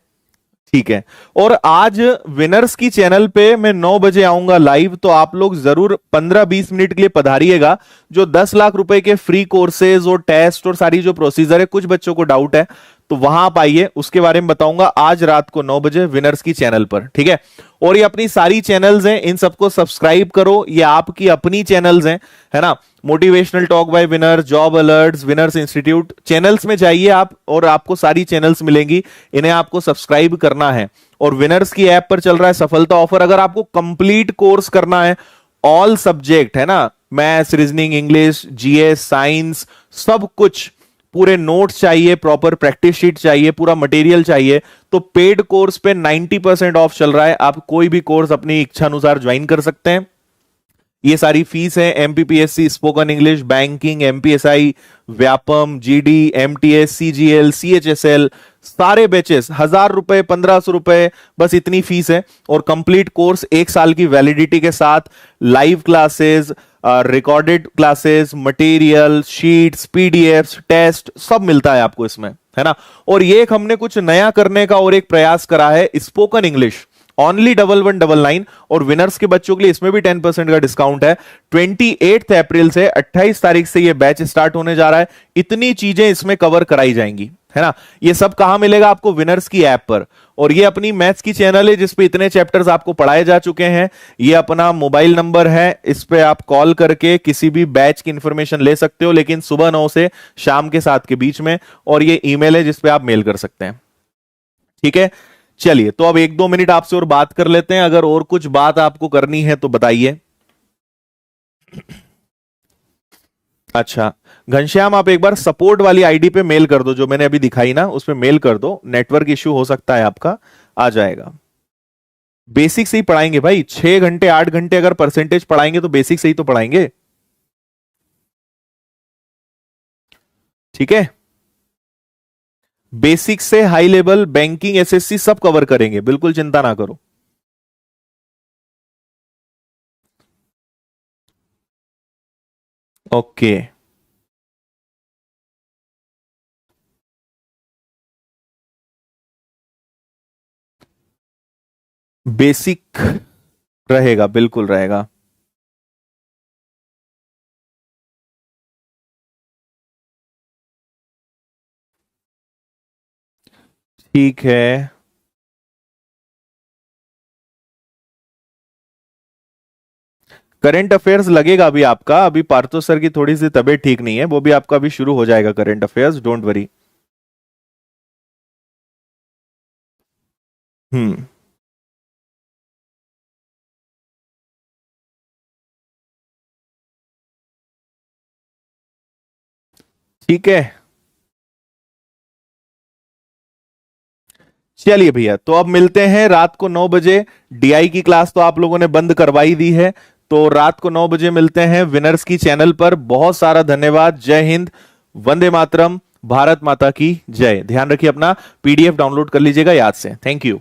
ठीक है। और आज विनर्स की चैनल पे मैं 9 बजे आऊंगा लाइव, तो आप लोग जरूर 15-20 मिनट के लिए पधारिएगा। जो 10 लाख रुपए के फ्री कोर्सेज और टेस्ट और सारी जो प्रोसीजर है, कुछ बच्चों को डाउट है तो वहां आप आइए, उसके बारे में बताऊंगा आज रात को 9 बजे विनर्स की चैनल पर, ठीक है। और ये अपनी सारी चैनल्स हैं, इन सबको सब्सक्राइब करो, ये आपकी अपनी चैनल्स हैं, है ना। Motivational talk bye winners, job alerts, winners institute, channels में जाइए आप और आपको सारी चैनल्स मिलेंगी, इन्हें आपको सब्सक्राइब करना है। और विनर्स की ऐप पर चल रहा है सफलता ऑफर। अगर आपको कंप्लीट कोर्स करना है, ऑल सब्जेक्ट, है ना, maths, reasoning, English, GS, science, सब कुछ, पूरे नोट्स चाहिए, प्रॉपर प्रैक्टिस शीट चाहिए, पूरा मटेरियल चाहिए, तो पेड कोर्स पे 90% ऑफ चल रहा है। आप कोई भी कोर्स अपनी इच्छा अनुसार ज्वाइन कर सकते हैं। ये सारी फीस है, MPPSC, spoken English, banking, MPSI, Vyapam, GD, MTS, CGL, CHSL, सारे बैचेस 1000 रुपए, 1500 रुपए, बस इतनी फीस है। और कंप्लीट कोर्स 1 साल की वैलिडिटी के साथ, live classes, recorded classes, material, sheets, PDFs, test, सब मिलता है आपको इसमें, है ना। और ये एक हमने कुछ नया करने का और एक प्रयास करा है, स्पोकन इंग्लिश, ओनली 1199। और विनर्स के बच्चों के लिए इसमें भी 10% का डिस्काउंट है। 28 अप्रैल से 28 तारीख से ये बैच स्टार्ट होने जा रहा है। इतनी चीजें इसमें कवर कराई जाएंगी, है ना। ये सब कहां मिलेगा आपको? विनर्स की ऐप पर। और ये अपनी मैथ्स की चैनल है जिसपे इतने चैप्टर्स आपको पढ़ाए जा चुके हैं। ये अपना मोबाइल नंबर है, इस पे आप कॉल करके किसी भी बैच की इंफॉर्मेशन ले सकते हो, लेकिन सुबह 9 से शाम के 7 के बीच में। और ये ईमेल है जिसपे आप मेल कर सकते हैं, ठीक है। चलिए, तो अब 1-2 मिनट आपसे और बात कर लेते हैं। अगर और कुछ बात आपको करनी है तो बताइए। अच्छा, घनश्याम आप एक बार सपोर्ट वाली आईडी पे मेल कर दो, जो मैंने अभी दिखाई ना, उस पे मेल कर दो। नेटवर्क इश्यू हो सकता है आपका, आ जाएगा। बेसिक से ही पढ़ाएंगे भाई, 6 घंटे 8 घंटे अगर परसेंटेज पढ़ाएंगे तो बेसिक से ही तो पढ़ाएंगे, ठीक है। बेसिक से हाई लेवल, बैंकिंग, एसएससी सब कवर करेंगे, बिल्कुल चिंता ना करो। ओके, बेसिक रहेगा, बिल्कुल रहेगा। ठीक है, करंट अफेयर्स लगेगा अभी आपका। अभी पार्थो सर की थोड़ी सी तबीयत ठीक नहीं है, वो भी आपका अभी शुरू हो जाएगा करंट अफेयर्स, डोंट वरी। हम्म, ठीक है। चलिए भैया, तो अब मिलते हैं रात को 9 बजे। डीआई की क्लास तो आप लोगों ने बंद करवाई दी है, तो रात को 9 बजे मिलते हैं विनर्स की चैनल पर। बहुत सारा धन्यवाद। जय हिंद, वंदे मातरम, भारत माता की जय। ध्यान रखिए अपना, पीडीएफ डाउनलोड कर लीजिएगा याद से। Thank you.